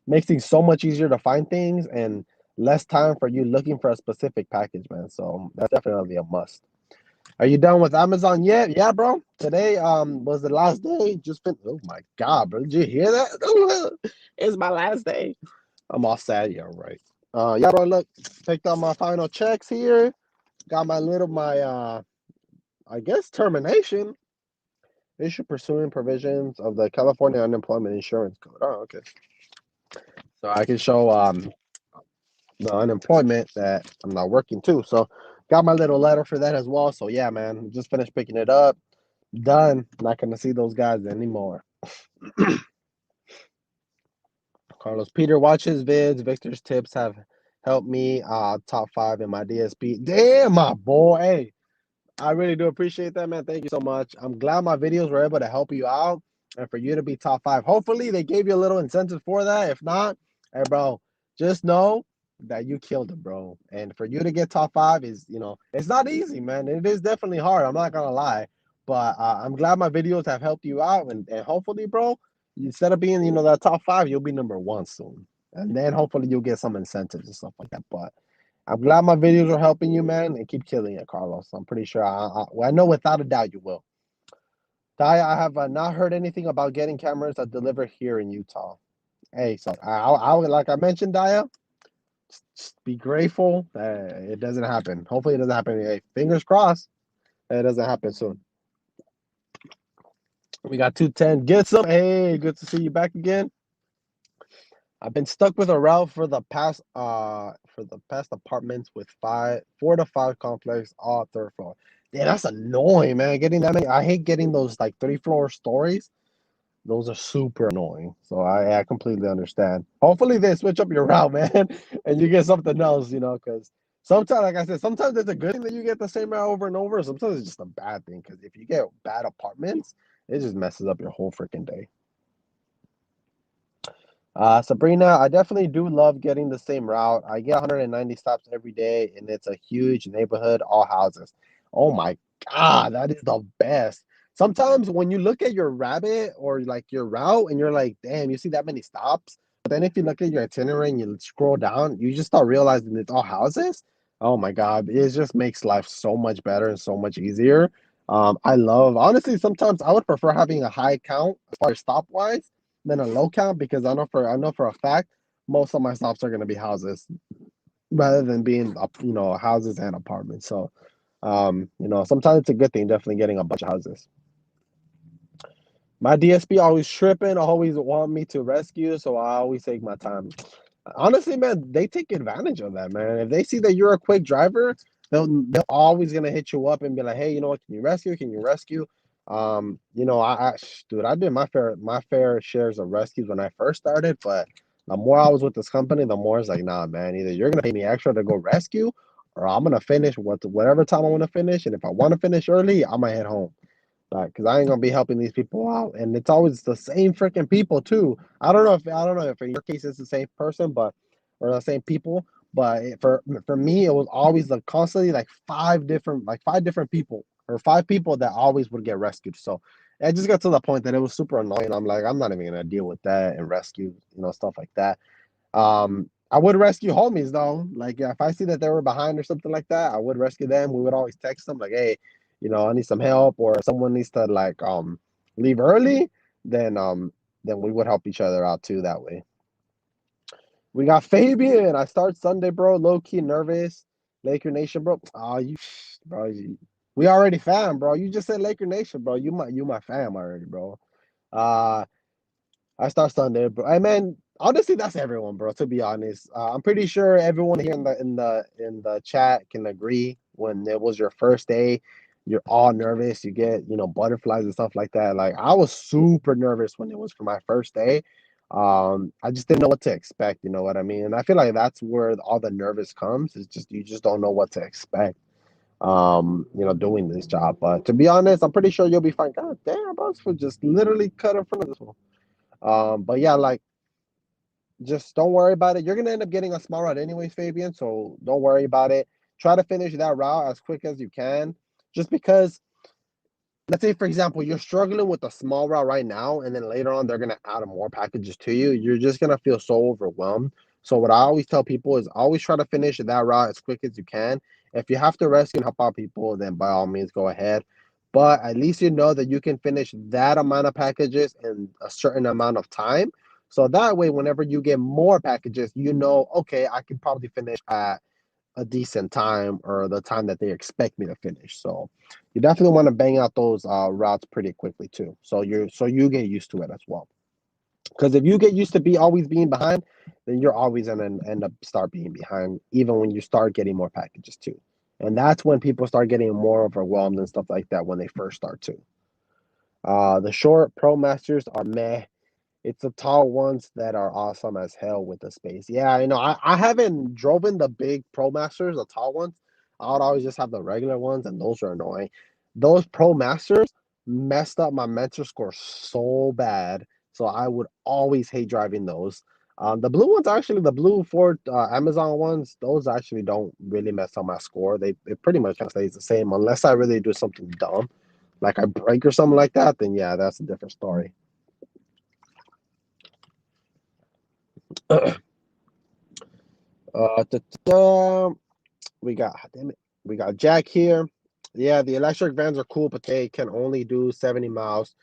makes things so much easier to find things and less time for you looking for a specific package, man. So that's definitely a must. Are you done with Amazon yet? Yeah, bro. Today was the last day. Oh my god, bro. Did you hear that? It's my last day. I'm all sad. Yeah, right. Yeah, bro. Look, picked up my final checks here. Got my I guess termination issue pursuing provisions of the California Unemployment Insurance Code. Oh, okay. So I can show the unemployment that I'm not working too. So got my little letter for that as well. So yeah, man, just finished picking it up. Done. Not gonna see those guys anymore. Carlos Peter, watch his vids. Victor's tips have helped me top 5 in my DSP. Damn, my boy. Hey, I really do appreciate that, man. Thank you so much. I'm glad my videos were able to help you out and for you to be top 5. Hopefully, they gave you a little incentive for that. If not, hey, bro, just know that you killed it, bro. And for you to get top 5 is, it's not easy, man. It is definitely hard. I'm not gonna lie, but I'm glad my videos have helped you out, and hopefully, bro, instead of being, that top 5, you'll be number 1 soon, and then hopefully you'll get some incentives and stuff like that. But I'm glad my videos are helping you, man, and keep killing it, Carlos. I'm pretty sure I know without a doubt you will. Daya, I have not heard anything about getting cameras that deliver here in Utah. Hey, so like I mentioned, Daya, just be grateful that it doesn't happen. Hopefully, it doesn't happen. Hey, fingers crossed that it doesn't happen soon. We got 210. Get some. Hey, good to see you back again. I've been stuck with a route for the past apartments with 4 to 5 complex, all third floor. Yeah, that's annoying, man. Getting that many. I hate getting those like 3-floor stories. Those are super annoying. So I completely understand. Hopefully they switch up your route, man, and you get something else, because sometimes, like I said, sometimes it's a good thing that you get the same route over and over. Sometimes it's just a bad thing because if you get bad apartments, it just messes up your whole freaking day. Sabrina, I definitely do love getting the same route. I get 190 stops every day, and it's a huge neighborhood, all houses. Oh my God, that is the best. Sometimes when you look at your rabbit or like your route, and you're like, damn, you see that many stops. But then if you look at your itinerary and you scroll down, you just start realizing it's all houses. Oh my God, it just makes life so much better and so much easier. Honestly, sometimes I would prefer having a high count as far as stop wise than a low count because I know for a fact most of my stops are going to be houses rather than being houses and apartments. So sometimes it's a good thing definitely getting a bunch of houses. My DSP always tripping, always want me to rescue, so I always take my time. Honestly, man, they take advantage of that, man. If they see that you're a quick driver, they're always gonna hit you up and be like, hey, you know what? Can you rescue? Can you rescue? Dude, I did my fair shares of rescues when I first started, but the more I was with this company, the more it's like, nah, man, either you're gonna pay me extra to go rescue, or I'm gonna finish whatever time I want to finish, and if I want to finish early, I'm gonna head home. Like, cause I ain't gonna be helping these people out, and it's always the same freaking people too. I don't know if in your case it's the same person, but or the same people. But for me, it was always like constantly like five different people or five people that always would get rescued. So it just got to the point that it was super annoying. I'm like, I'm not even gonna deal with that and rescue, stuff like that. I would rescue homies though. Like if I see that they were behind or something like that, I would rescue them. We would always text them like, "Hey, I need some help," or someone needs to like leave early. Then we would help each other out too that way. We got Fabian. I start Sunday, bro. Low key nervous. Laker Nation, bro. Oh, bro. We already fam, bro. You just said Laker Nation, bro. You my fam already, bro. Uh, I start Sunday, bro. I mean, honestly, that's everyone, bro. To be honest, I'm pretty sure everyone here in the chat can agree. When it was your first day, you're all nervous. You get butterflies and stuff like that. Like I was super nervous when it was for my first day. I just didn't know what to expect. You know what I mean? And I feel like that's where all the nervous comes. Is just you just don't know what to expect. Doing this job. But to be honest, I'm pretty sure you'll be fine. God damn, bro, this was just literally cut in front of this one. But yeah, like just don't worry about it. You're gonna end up getting a small route anyways, Fabian. So don't worry about it. Try to finish that route as quick as you can. Just because, let's say for example, you're struggling with a small route right now, and then later on they're gonna add more packages to you. You're just gonna feel so overwhelmed. So what I always tell people is always try to finish that route as quick as you can. If you have to rescue and help out people, then by all means go ahead. But at least you know that you can finish that amount of packages in a certain amount of time. So that way, whenever you get more packages, okay, I can probably finish at a decent time or the time that they expect me to finish. So you definitely want to bang out those routes pretty quickly too. So you get used to it as well. Because if you get used to be always being behind, then you're always gonna end up start being behind, even when you start getting more packages too. And that's when people start getting more overwhelmed and stuff like that when they first start too. The short pro masters are meh. It's the tall ones that are awesome as hell with the space. Yeah, I haven't driven the big Pro Masters, the tall ones. I would always just have the regular ones, and those are annoying. Those Pro Masters messed up my mentor score so bad, so I would always hate driving those. The blue ones, actually, the blue Ford Amazon ones, those actually don't really mess up my score. They pretty much stays the same unless I really do something dumb, like I break or something like that. Then yeah, that's a different story. We got, damn it, we got Jack here. Yeah, the electric vans are cool, but they can only do 70 miles.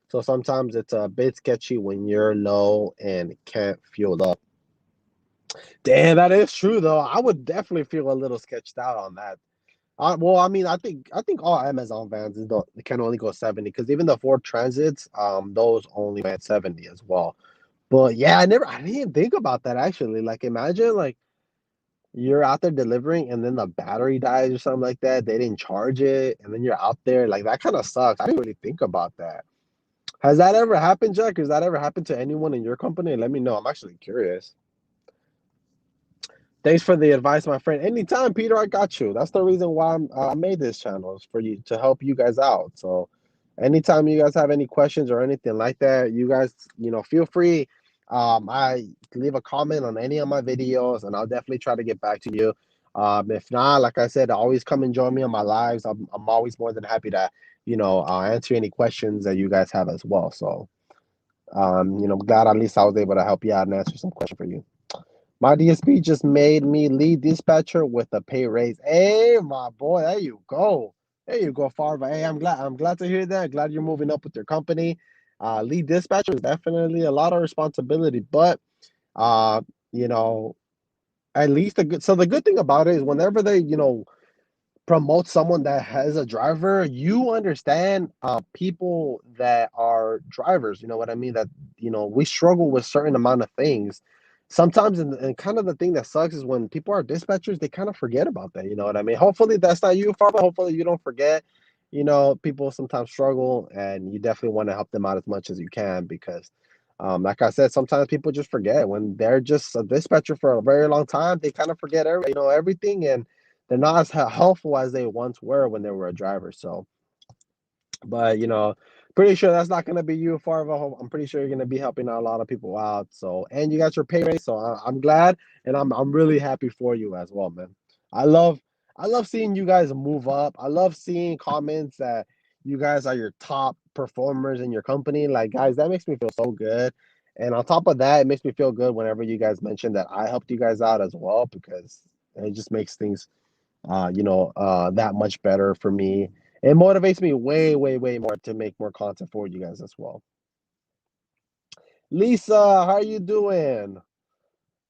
So sometimes it's a bit sketchy when you're low and can't fuel up. Damn, that is true though. I would definitely feel a little sketched out on that. Well, I mean, I think all Amazon vans can only go 70 because even the Ford Transits, those only went 70 as well. But yeah, I didn't think about that actually. Like, imagine like you're out there delivering and then the battery dies or something like that. They didn't charge it, and then you're out there. Like that kind of sucks. I didn't really think about that. Has that ever happened, Jack? Has that ever happened to anyone in your company? Let me know. I'm actually curious. Thanks for the advice, my friend. Anytime, Peter, I got you. That's the reason why I made this channel is for you to help you guys out. So, anytime you guys have any questions or anything like that, you guys, feel free. I leave a comment on any of my videos, and I'll definitely try to get back to you. If not, like I said, always come and join me on my lives. I'm always more than happy to, answer any questions that you guys have as well. So, glad at least I was able to help you out and answer some questions for you. My DSP just made me lead dispatcher with a pay raise. Hey, my boy, there you go. There you go, Farva. Hey, I'm glad to hear that. Glad you're moving up with your company. Lead dispatcher is definitely a lot of responsibility, but uh, you know, at least the good thing about it is whenever they, promote someone that has a driver, you understand people that are drivers. You know what I mean? That we struggle with certain amount of things. sometimes, and kind of the thing that sucks is when people are dispatchers, they kind of forget about that. You know what I mean? Hopefully that's not you, Farva. Hopefully you don't forget. People sometimes struggle, and you definitely want to help them out as much as you can because, like I said, sometimes people just forget when they're just a dispatcher for a very long time. They kind of forget everything, and they're not as helpful as they once were when they were a driver. So, but pretty sure that's not gonna be you, Farva. I'm pretty sure you're gonna be helping out a lot of people out. So, and you got your pay raise, so I'm glad, and I'm really happy for you as well, man. I love I love seeing you guys move up. I love seeing comments that you guys are your top performers in your company. Like, guys, that makes me feel so good. And on top of that, it makes me feel good whenever you guys mention that I helped you guys out as well because it just makes things that much better for me. It motivates me way, way, way more to make more content for you guys as well. Lisa, how are you doing?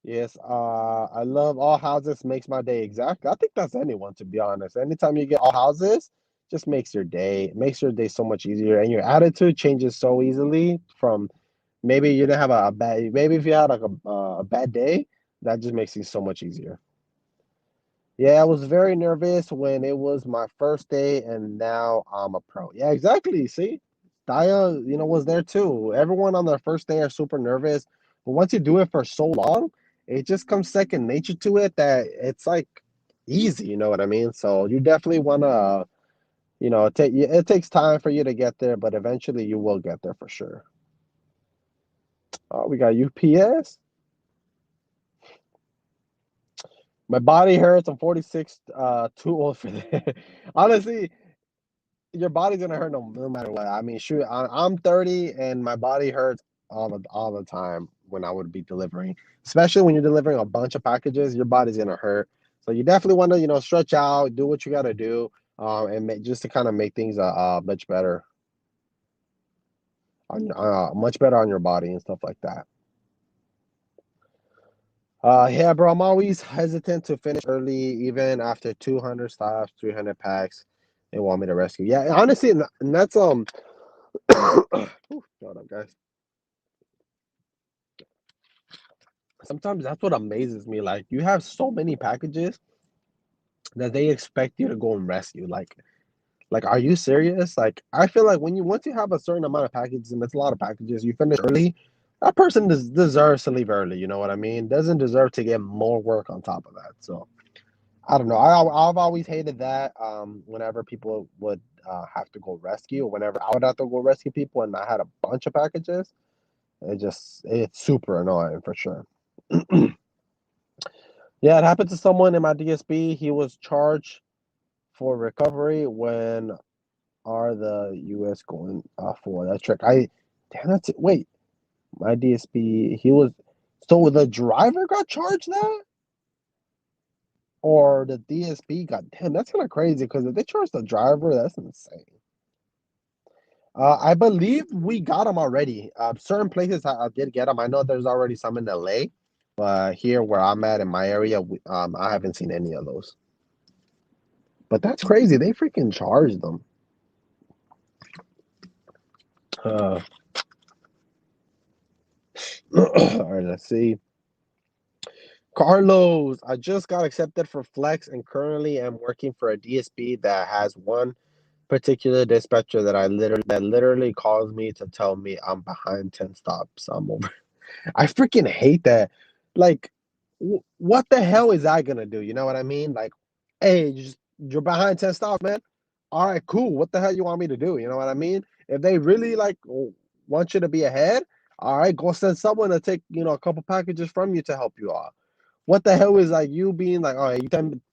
Yes, I love all houses makes my day. Exactly. I think that's anyone, to be honest. Anytime you get all houses, just makes your day, makes your day so much easier, and your attitude changes so easily. From maybe you didn't have a bad, maybe if you had like a bad day, that just makes it so much easier. Yeah, I was very nervous when it was my first day, and now I'm a pro. Yeah, exactly. See, Daya, was there too. Everyone on their first day are super nervous, but once you do it for so long, it just comes second nature to it that it's like easy. You know what I mean? So you definitely wanna, it takes time for you to get there, but eventually you will get there for sure. Oh, we got UPS. My body hurts. I'm 46, too old for that. Honestly, your body's gonna hurt no matter what. I mean, shoot, I'm 30 and my body hurts all the time when I would be delivering, especially when you're delivering a bunch of packages. Your body's gonna hurt, so you definitely want to stretch out, do what you got to do, and just to kind of make things much better on your body and stuff like that. Yeah, bro, I'm always hesitant to finish early, even after 200 stops, 300 packs. They want me to rescue. Yeah, honestly, and that's hold up, guys. Sometimes that's what amazes me. Like, you have so many packages that they expect you to go and rescue. Like, are you serious? Like, I feel like once you have a certain amount of packages, and it's a lot of packages, you finish early. That person deserves to leave early. You know what I mean? Doesn't deserve to get more work on top of that. So I don't know. I've always hated that. Whenever people would have to go rescue, or whenever I would have to go rescue people, and I had a bunch of packages, it's super annoying for sure. Yeah, it happened to someone in my DSB. He was charged for recovery. When are the US going for that trick? Damn, that's it. Wait, my DSB. He was so the driver got charged that, or the DSB got. Damn, that's kind of crazy because if they charge the driver, that's insane. I believe we got them already. Certain places I did get them. I know there's already some in LA, but here where I'm at in my area, I haven't seen any of those. But that's crazy. They freaking charged them. Uh, all right, let's see. Carlos, I just got accepted for Flex and currently am working for a DSP that has one particular dispatcher that literally calls me to tell me I'm behind 10 stops. I'm over. I freaking hate that. Like, what the hell is I gonna do? You know what I mean? Like, hey, you're behind 10 stops, man. All right, cool. What the hell you want me to do? You know what I mean? If they really like want you to be ahead, all right, go send someone to take a couple packages from you to help you out. What the hell is like you being like, oh,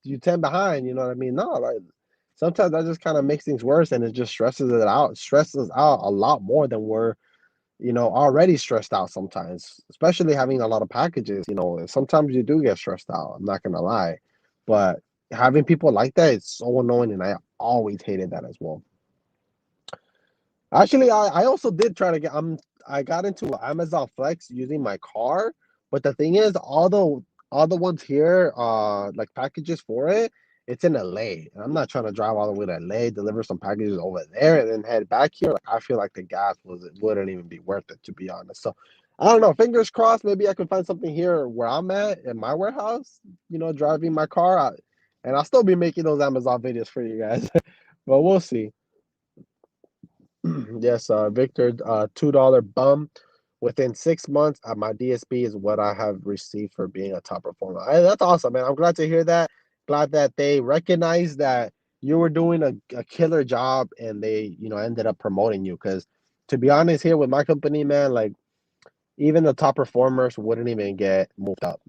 you 10 behind? You know what I mean? No, like sometimes that just kind of makes things worse, and it just stresses out a lot more than we're already stressed out sometimes, especially having a lot of packages. Sometimes you do get stressed out. I'm not gonna lie, but having people like that is so annoying, and I always hated that as well. Actually, I also did try to I got into Amazon Flex using my car, but the thing is, all the ones here, like packages for it, it's in LA. And I'm not trying to drive all the way to LA, deliver some packages over there, and then head back here. Like I feel like the gas wouldn't even be worth it, to be honest. So I don't know. Fingers crossed. Maybe I can find something here where I'm at in my warehouse. Driving my car, and I'll still be making those Amazon videos for you guys. But we'll see. Yes, Victor, $2 bump within 6 months at my DSP is what I have received for being a top performer. Hey, that's awesome, man. I'm glad to hear that. Glad that they recognized that you were doing a killer job and they, ended up promoting you. Because to be honest, here with my company, man, like even the top performers wouldn't even get moved up.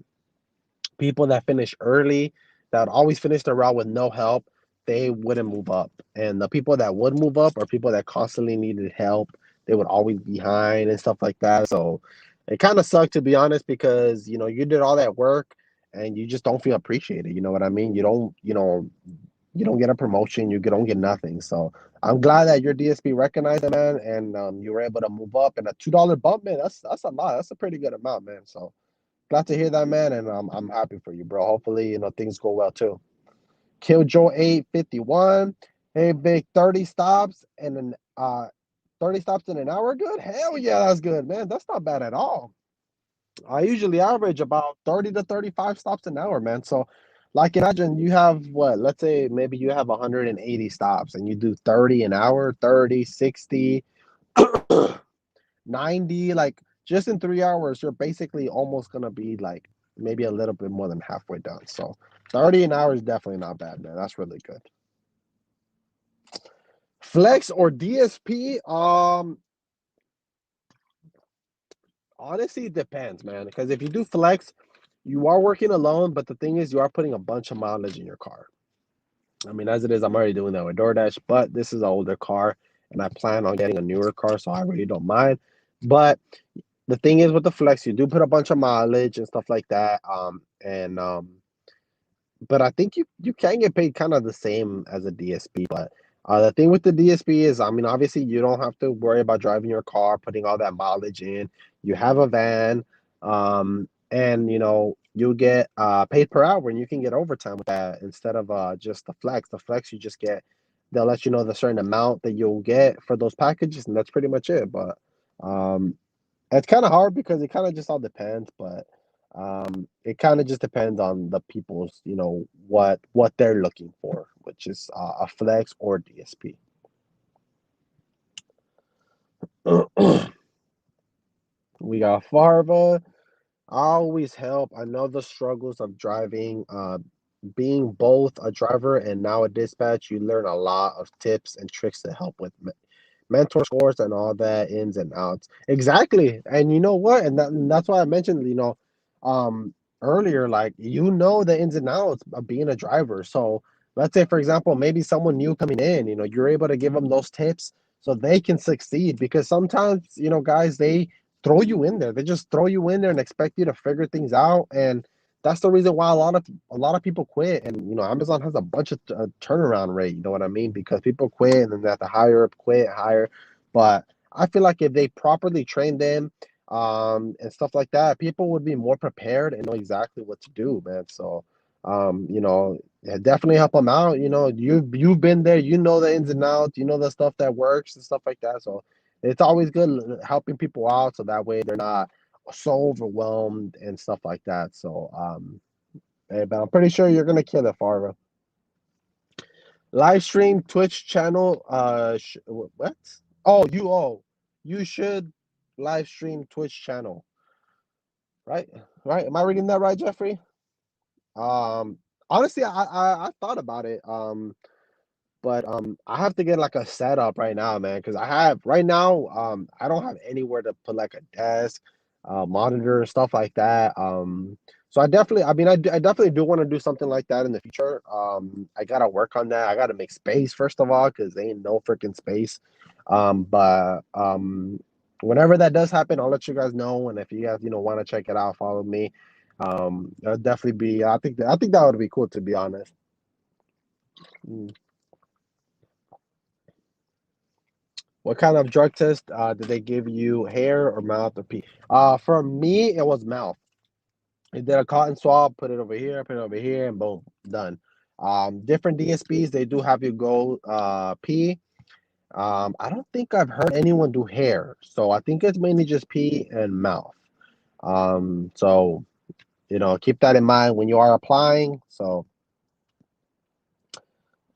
People that finish early, that would always finish the route with no help, they wouldn't move up. And the people that would move up are people that constantly needed help. They would always be behind and stuff like that. So it kind of sucked, to be honest, because you did all that work and you just don't feel appreciated. You know what I mean? You don't get a promotion, you don't get nothing. So I'm glad that your DSP recognized it, man, and you were able to move up. And a $2 bump, man, that's a lot. That's a pretty good amount, man. So glad to hear that, man, and I'm happy for you, bro. Hopefully, things go well too. Killjoy 851. Hey, big 30 stops and an 30 stops in an hour. Good. Hell yeah, that's good, man. That's not bad at all. I usually average about 30 to 35 stops an hour, man. So, like, imagine you have what? Let's say maybe you have 180 stops and you do 30 an hour, 30, 60, 90. Like, just in 3 hours, you're basically almost going to be like maybe a little bit more than halfway done. So, 30 an hour is definitely not bad, man. That's really good. Flex or DSP? Honestly, it depends, man. Because if you do flex, you are working alone, but the thing is, you are putting a bunch of mileage in your car. I mean, as it is, I'm already doing that with DoorDash, but this is an older car, and I plan on getting a newer car, so I really don't mind. But the thing is, with the flex, you do put a bunch of mileage and stuff like that. But I think you can get paid kind of the same as a DSP. But the thing with the DSP is, I mean, obviously you don't have to worry about driving your car, putting all that mileage in. You have a van, and you get paid per hour, and you can get overtime with that instead of just the flex. The flex you just get, they'll let you know the certain amount that you'll get for those packages, and that's pretty much it. But um, it's kind of hard because it kind of just all depends, but it kind of just depends on the people's, what they're looking for, which is a flex or DSP. We got Farva. Always help. I know the struggles of driving. Being both a driver and now a dispatch, you learn a lot of tips and tricks to help with mentor scores and all that ins and outs. Exactly. And you know what? And that's why I mentioned, um, earlier, like, the ins and outs of being a driver. So let's say, for example, maybe someone new coming in, you're able to give them those tips so they can succeed because sometimes, guys, they throw you in there. They just throw you in there and expect you to figure things out. And that's the reason why a lot of people quit. And Amazon has a bunch of turnaround rate. You know what I mean? Because people quit and then they have to hire. But I feel like if they properly train them, and stuff like that, people would be more prepared and know exactly what to do, man. So, yeah, definitely help them out. You've been there. You know the ins and outs. You know the stuff that works and stuff like that. So it's always good helping people out so that way they're not so overwhelmed and stuff like that. So, but I'm pretty sure you're gonna kill it, Farva. Live stream Twitch channel. What? You should live stream Twitch channel, right? Right? Am I reading that right, Jeffrey? Um, Honestly, I thought about it. But I have to get like a setup right now, man, because I have right now I don't have anywhere to put like a desk, monitor and stuff like that. So I definitely do want to do something like that in the future. I gotta work on that. I gotta make space first of all, because they ain't no freaking space. But whenever that does happen, I'll let you guys know. And if you guys want to check it out, follow me. That'll definitely be. I think that would be cool, to be honest. Mm. What kind of drug test did they give you? Hair or mouth or pee? For me, it was mouth. They did a cotton swab, put it over here, and boom, done. Different DSPs, they do have you go pee. I don't think I've heard anyone do hair, so I think it's mainly just pee and mouth. So keep that in mind when you are applying. So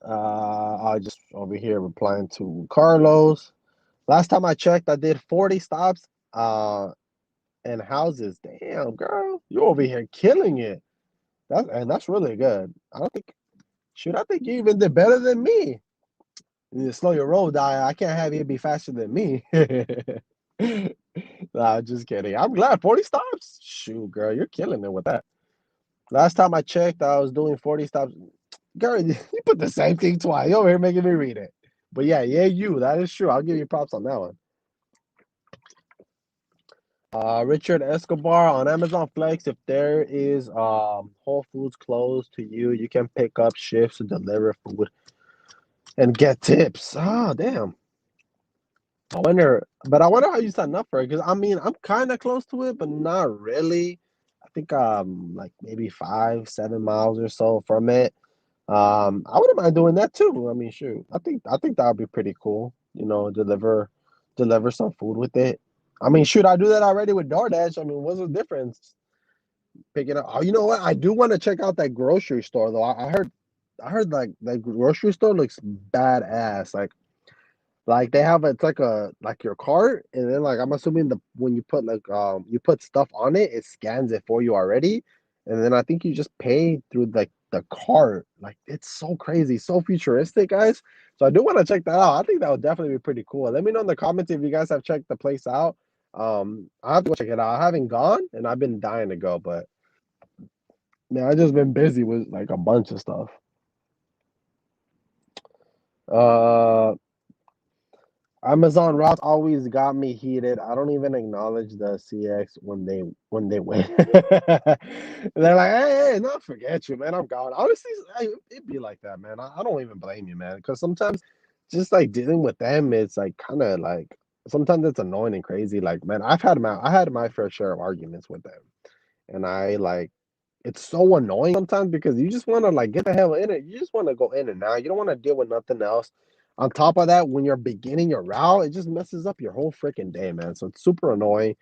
I just over here replying to Carlos. Last time I checked, I did 40 stops and houses. Damn, girl, you over here killing it. That's really good. I think you even did better than me. You slow your roll, die. I can't have you be faster than me. Nah, just kidding. I'm glad 40 stops. Shoot, girl, you're killing it with that. Last time I checked, I was doing 40 stops. Girl, you put the same thing twice. You're over here making me read it. But yeah, you. That is true. I'll give you props on that one. Richard Escobar on Amazon Flex. If there is Whole Foods close to you, you can pick up shifts to deliver food and get tips. Ah, damn. I wonder how you sign up for it because I mean I'm kind of close to it, but not really. I think like maybe 5, 7 miles or so from it. I wouldn't mind doing that too. I mean, shoot, I think that would be pretty cool. Deliver some food with it. I mean, shoot, I do that already with DoorDash. I mean, what's the difference? Picking up. Oh, you know what? I do want to check out that grocery store though. I heard like that grocery store looks badass. Like they have it's like your cart, and then like I'm assuming the when you put you put stuff on it, it scans it for you already, and then I think you just pay through like the cart. Like it's so crazy, so futuristic, guys. So I do want to check that out. I think that would definitely be pretty cool. Let me know in the comments if you guys have checked the place out. I have to go check it out. I haven't gone, and I've been dying to go, but man, I just been busy with like a bunch of stuff. Uh, Amazon routes always got me heated. I don't even acknowledge the CX when they win. They're like, hey, no, forget you, man. I'm gone. Honestly, it'd be like that, man. I don't even blame you, man. Because sometimes just like dealing with them, it's like kind of like sometimes it's annoying and crazy. Like, man, I had my fair share of arguments with them, and I like it's so annoying sometimes because you just want to like get the hell in it. You just want to go in and out. You don't want to deal with nothing else. On top of that, when you're beginning your route, it just messes up your whole freaking day, man. So it's super annoying.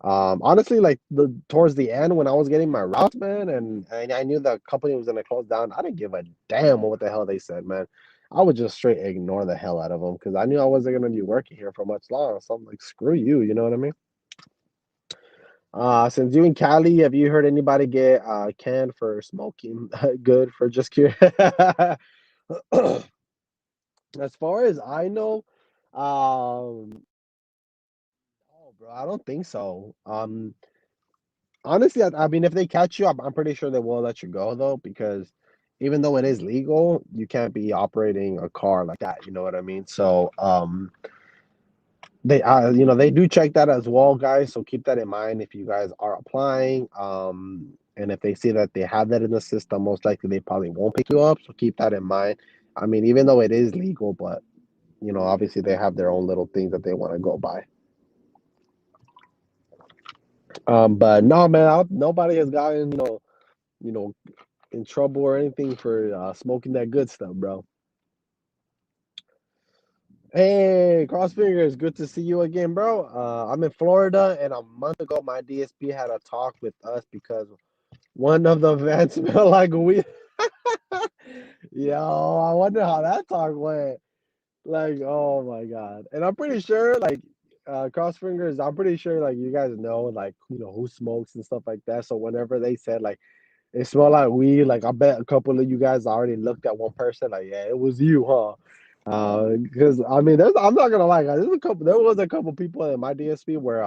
Honestly, like the towards the end when I was getting my route, man, and I knew the company was gonna close down, I didn't give a damn what the hell they said, man. I would just straight ignore the hell out of them because I knew I wasn't gonna be working here for much longer. So I'm like, screw you, you know what I mean? Since you in Cali, have you heard anybody get canned for smoking? Good for just curious. As far as I know, oh, bro, I don't think so. Honestly, I mean, if they catch you, I'm pretty sure they will let you go though, because even though it is legal, you can't be operating a car like that. You know what I mean? So, they do check that as well, guys. So keep that in mind if you guys are applying. And if they see that they have that in the system, most likely they probably won't pick you up. So keep that in mind. I mean, even though it is legal, but obviously they have their own little things that they want to go by. But no, man, nobody has gotten you know in trouble or anything for smoking that good stuff, bro. Hey, cross fingers, good to see you again, bro. I'm in Florida, and a month ago, my DSP had a talk with us because one of the vents smelled like weed. Yo, I wonder how that talk went. Like, oh my God. And I'm pretty sure, like, cross fingers, I'm pretty sure, like, you guys know, like, who smokes and stuff like that. So whenever they said, like, it smelled like weed, like, I bet a couple of you guys already looked at one person, like, yeah, it was you, huh? Because I mean, I'm not gonna lie, guys. There was a couple people in my DSP where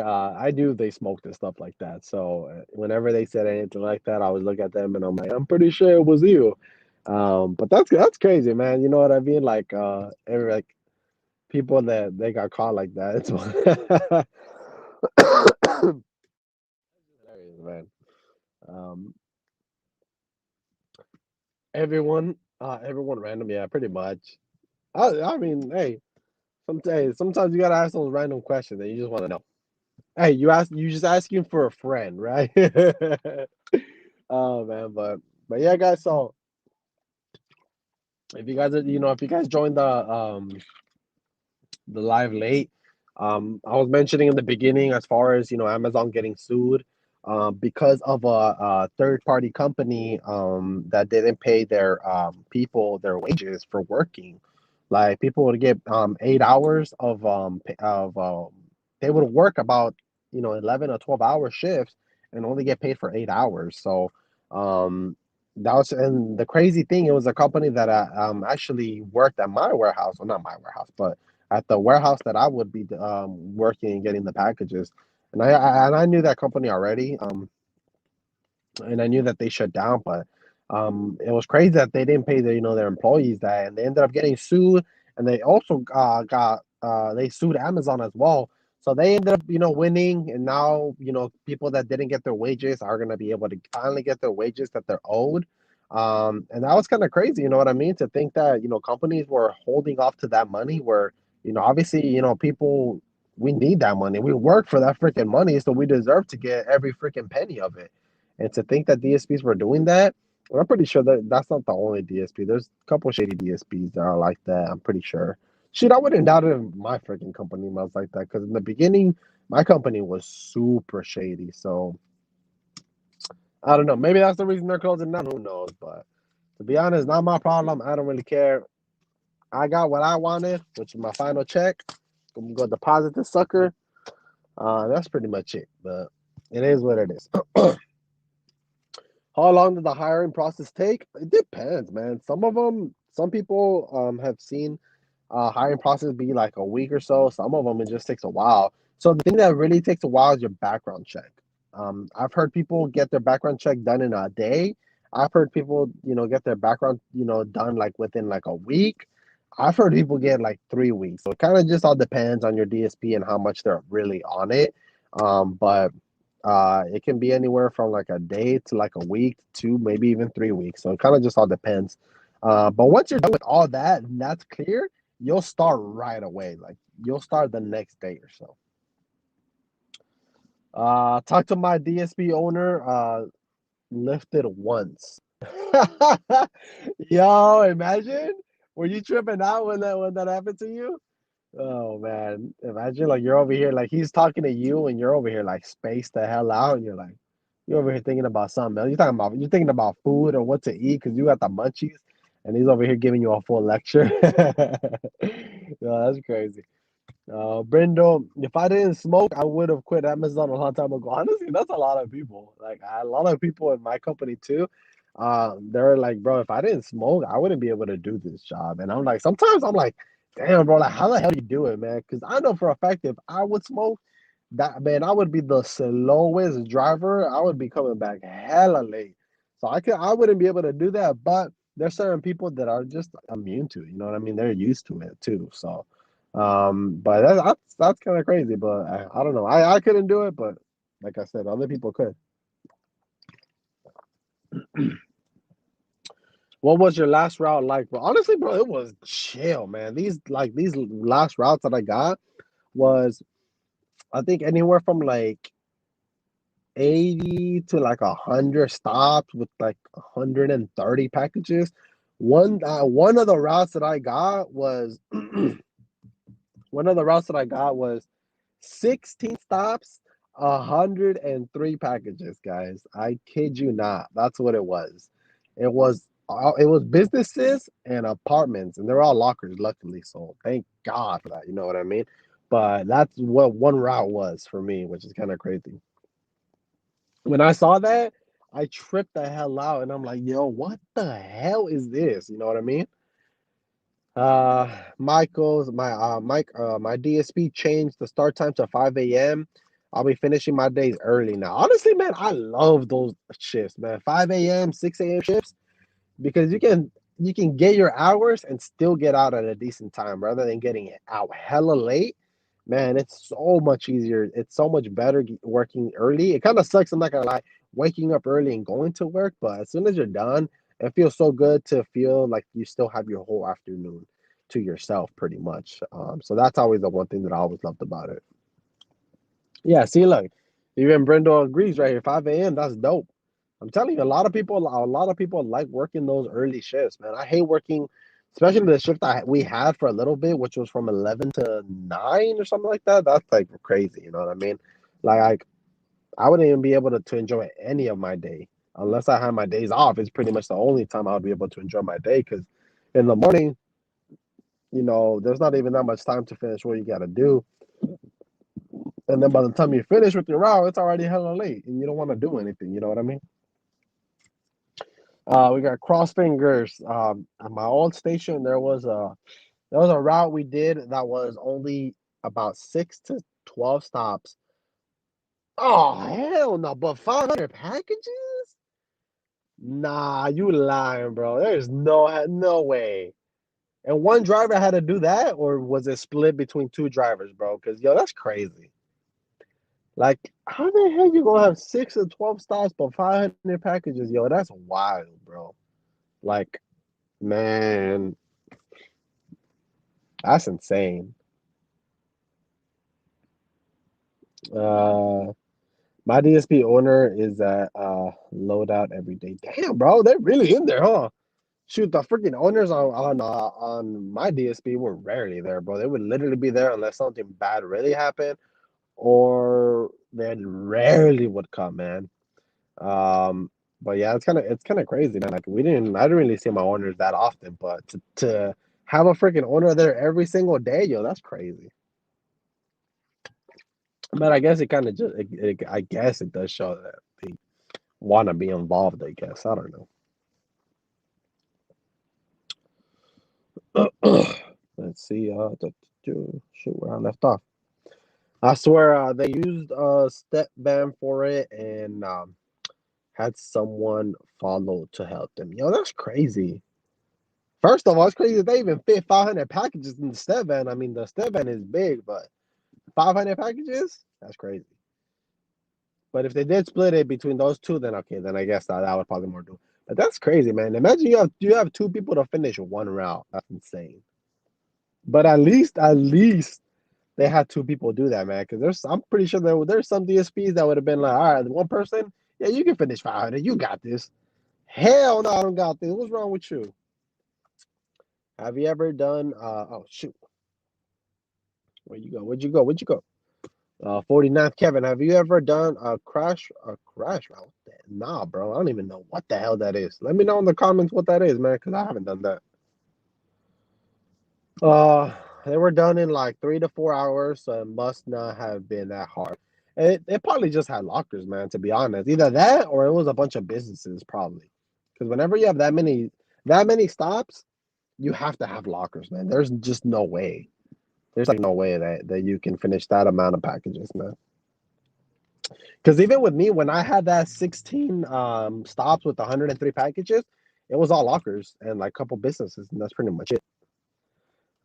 I knew they smoked and stuff like that. So whenever they said anything like that, I would look at them and I'm like, I'm pretty sure it was you. But that's crazy, man. You know what I mean? Like like people that they got caught like that. It's hilarious, man. Um, everyone random, yeah, pretty much. I mean, hey, sometimes you gotta ask those random questions that you just want to know. Hey, you just asking for a friend, right? Oh man, but yeah, guys. So if you guys joined the live late, I was mentioning in the beginning, as far as Amazon getting sued, because of a third party company that didn't pay their people their wages for working. Like people would get 8 hours they would work about 11 or 12 hour shifts and only get paid for 8 hours. So um, that was, and the crazy thing, it was a company that actually worked at my warehouse, well, not my warehouse, but at the warehouse that I would be working and getting the packages. And I knew that company already, and I knew that they shut down, but it was crazy that they didn't pay their employees that, and they ended up getting sued, and they also got they sued Amazon as well. So they ended up winning, and now people that didn't get their wages are gonna be able to finally get their wages that they're owed. And that was kind of crazy, you know what I mean? To think that companies were holding off to that money, where obviously people, we need that money. We work for that freaking money, so we deserve to get every freaking penny of it. And to think that DSPs were doing that, well, I'm pretty sure that that's not the only DSP. There's a couple shady DSPs that are like that. I'm pretty sure. Shit, I wouldn't doubt it if my freaking company was like that, because in the beginning, my company was super shady. So I don't know. Maybe that's the reason they're closing down. Who knows? But to be honest, not my problem. I don't really care. I got what I wanted, which is my final check. I'm gonna go deposit the sucker. That's pretty much it. But it is what it is. How long does the hiring process take? It depends, man. Some people have seen hiring process be like a week or so. Some of them it just takes a while. So the thing that really takes a while is your background check. I've heard people get their background check done in a day. I've heard people, get their background, done like within like a week. I've heard people get like 3 weeks. So it kind of just all depends on your DSP and how much they're really on it. But it can be anywhere from like a day to like a week to maybe even 3 weeks. So it kind of just all depends. But once you're done with all that and that's clear, you'll start right away. Like you'll start the next day or so. Talk to my DSP owner. Lifted once. Yo, imagine. Were you tripping out when that happened to you? Oh man, imagine like you're over here, like he's talking to you, and you're over here like spaced the hell out, and you're over here thinking about something else. You're thinking about food or what to eat because you got the munchies, and he's over here giving you a full lecture. That's crazy. Brendo, if I didn't smoke, I would have quit Amazon a long time ago. Honestly, that's a lot of people. Like a lot of people in my company too. They're like, bro, if I didn't smoke, I wouldn't be able to do this job. And I'm like, sometimes I'm like, damn, bro, like how the hell do you do it, man? Because I know for a fact if I would smoke, that man, I would be the slowest driver. I would be coming back hella late. So I wouldn't be able to do that. But there's certain people that are just immune to it. You know what I mean? They're used to it too. So. But that's kind of crazy. But I don't know. I couldn't do it, but like I said, other people could. What was your last route like, bro? Honestly, bro, it was chill, man. These last routes that I got was, I think, anywhere from like 80 to like 100 stops with like 130 packages. One of the routes that I got was one of the routes that I got was 16 stops, 103 packages, guys. I kid you not. That's what it was. It was businesses and apartments, and they're all lockers, luckily. So thank God for that. You know what I mean? But that's what one route was for me, which is kind of crazy. When I saw that, I tripped the hell out, and I'm like, yo, what the hell is this? You know what I mean? My DSP changed the start time to 5 a.m. I'll be finishing my days early now. Honestly, man, I love those shifts, man. 5 a.m., 6 a.m. shifts, because you can get your hours and still get out at a decent time rather than getting out hella late. Man, it's so much easier. It's so much better working early. It kind of sucks, I'm not gonna lie, waking up early and going to work, but as soon as you're done, it feels so good to feel like you still have your whole afternoon to yourself, pretty much. So that's always the one thing that I always loved about it. Yeah, see, look, even Brendo agrees right here. 5 a.m. That's dope. I'm telling you, a lot of people like working those early shifts, man. I hate working especially the shift that we had for a little bit, which was from 11 to 9 or something like that. That's like crazy. You know what I mean? Like I wouldn't even be able to enjoy any of my day unless I had my days off. It's pretty much the only time I would be able to enjoy my day because in the morning, there's not even that much time to finish what you got to do. And then by the time you finish with your route, it's already hella late and you don't want to do anything. You know what I mean? We got cross fingers. At my old station, there was a route we did that was only about 6 to 12 stops. Oh hell no! But 500 packages? Nah, you lying, bro. There's no way. And one driver had to do that, or was it split between two drivers, bro? Because yo, that's crazy. Like, how the hell you gonna have 6 to 12 stops but 500 packages? Yo, that's wild, bro. Like, man, that's insane. Uh, my DSP owner is at loadout every day. Damn, bro, they're really in there, huh? Shoot, the freaking owners on my DSP were rarely there, bro. They would literally be there unless something bad really happened, or they rarely would come, man. Um, but yeah, it's kind of crazy, man. Like I didn't really see my owners that often, but to have a freaking owner there every single day, yo, that's crazy. But I guess it kind of I guess it does show that they want to be involved. I guess I don't know. Let's see. Shoot, where I left off. I swear they used step ban for it and had someone follow to help them. Yo, that's crazy. First of all, it's crazy that they even fit 500 packages in the step van. I mean, the step van is big, but 500 packages? That's crazy. But if they did split it between those two, then okay, then I guess that would probably more do. But that's crazy, man. Imagine you have two people to finish one route. That's insane. But at least they had two people do that, man. Because I'm pretty sure there's some DSPs that would have been like, all right, one person, yeah, you can finish 500. You got this. Hell no, I don't got this. What's wrong with you? Have you ever done? Oh shoot, where you go? Where'd you go? Where'd you go? 49th Kevin, have you ever done a crash route? Nah, bro. I don't even know what the hell that is. Let me know in the comments what that is, man, because I haven't done that. They were done in like 3 to 4 hours, so it must not have been that hard. It probably just had lockers, man, to be honest. Either that or it was a bunch of businesses, probably. Because whenever you have that many stops, you have to have lockers, man. There's just no way. There's like no way that you can finish that amount of packages, man. Because even with me, when I had that 16 stops with 103 packages, it was all lockers and like a couple businesses, and that's pretty much it.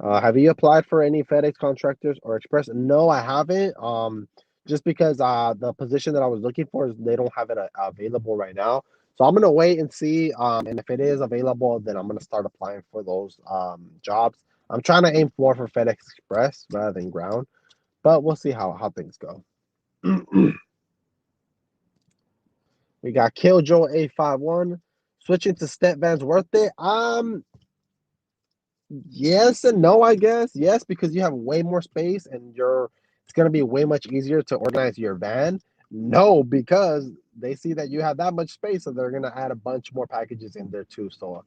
Have you applied for any FedEx contractors or Express? No, I haven't. Just because the position that I was looking for is they don't have it available right now. So I'm gonna wait and see. And if it is available, then I'm gonna start applying for those jobs. I'm trying to aim more for FedEx Express rather than ground, but we'll see how things go. We got Killjoy 851. Switching to step vans worth it? Yes and no, I guess. Yes, because you have way more space and it's gonna be way much easier to organize your van. No, because they see that you have that much space, so they're gonna add a bunch more packages in there too. So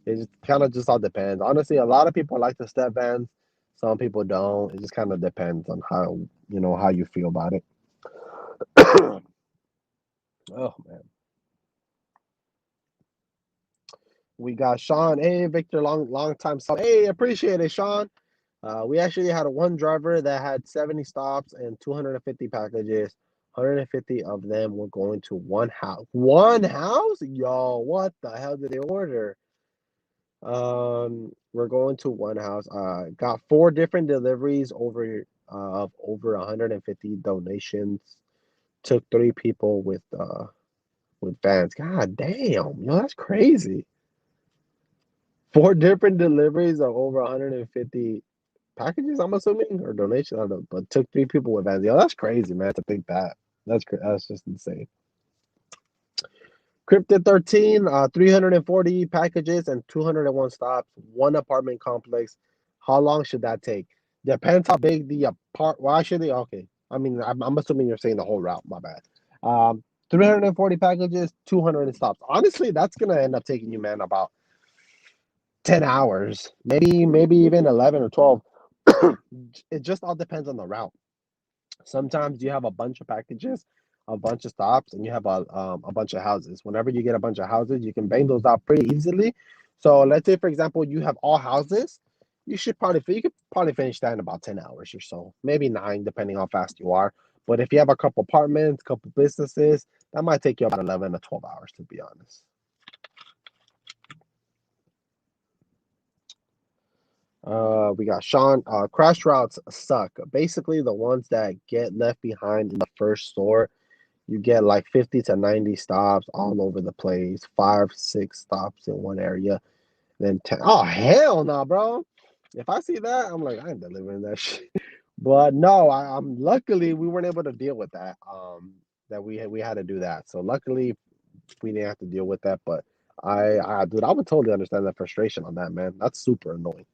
it just kind of just all depends. Honestly, a lot of people like the step vans. Some people don't. It just kind of depends on how you feel about it. Oh man. We got Sean. Hey, Victor, long time sub. Hey, appreciate it, Sean. We actually had one driver that had 70 stops and 250 packages. 150 of them were going to one house. One house? Yo, what the hell did they order? We're going to one house. Got 4 different deliveries of over 150 donations. Took 3 people with vans. God damn, yo, that's crazy. 4 different deliveries of over 150 packages, I'm assuming, or donations. I don't know, but took 3 people with vans. Yo, that's crazy, man. To think that. That's just insane. Cryptid 13, 340 packages and 201 stops, one apartment complex. How long should that take? Depends how big the apart. Well, actually, okay. I mean, I'm assuming you're saying the whole route. My bad. 340 packages, 200 stops. Honestly, that's gonna end up taking you, man, about 10 hours, maybe even 11 or 12. It just all depends on the route. Sometimes you have a bunch of packages, a bunch of stops, and you have a bunch of houses. Whenever you get a bunch of houses, you can bang those out pretty easily. So let's say, for example, you have all houses. You could probably finish that in about 10 hours or so, maybe nine, depending how fast you are. But if you have a couple apartments, couple businesses, that might take you about 11 to 12 hours, to be honest. We got Sean. Crash routes suck. Basically, the ones that get left behind in the first store, you get like 50 to 90 stops all over the place, five, six stops in one area, then 10. Oh, hell no, bro. If I see that, I'm like, I ain't delivering that shit. But no, I'm luckily we weren't able to deal with that. That we had to do that. So luckily we didn't have to deal with that. But dude, I would totally understand the frustration on that, man. That's super annoying.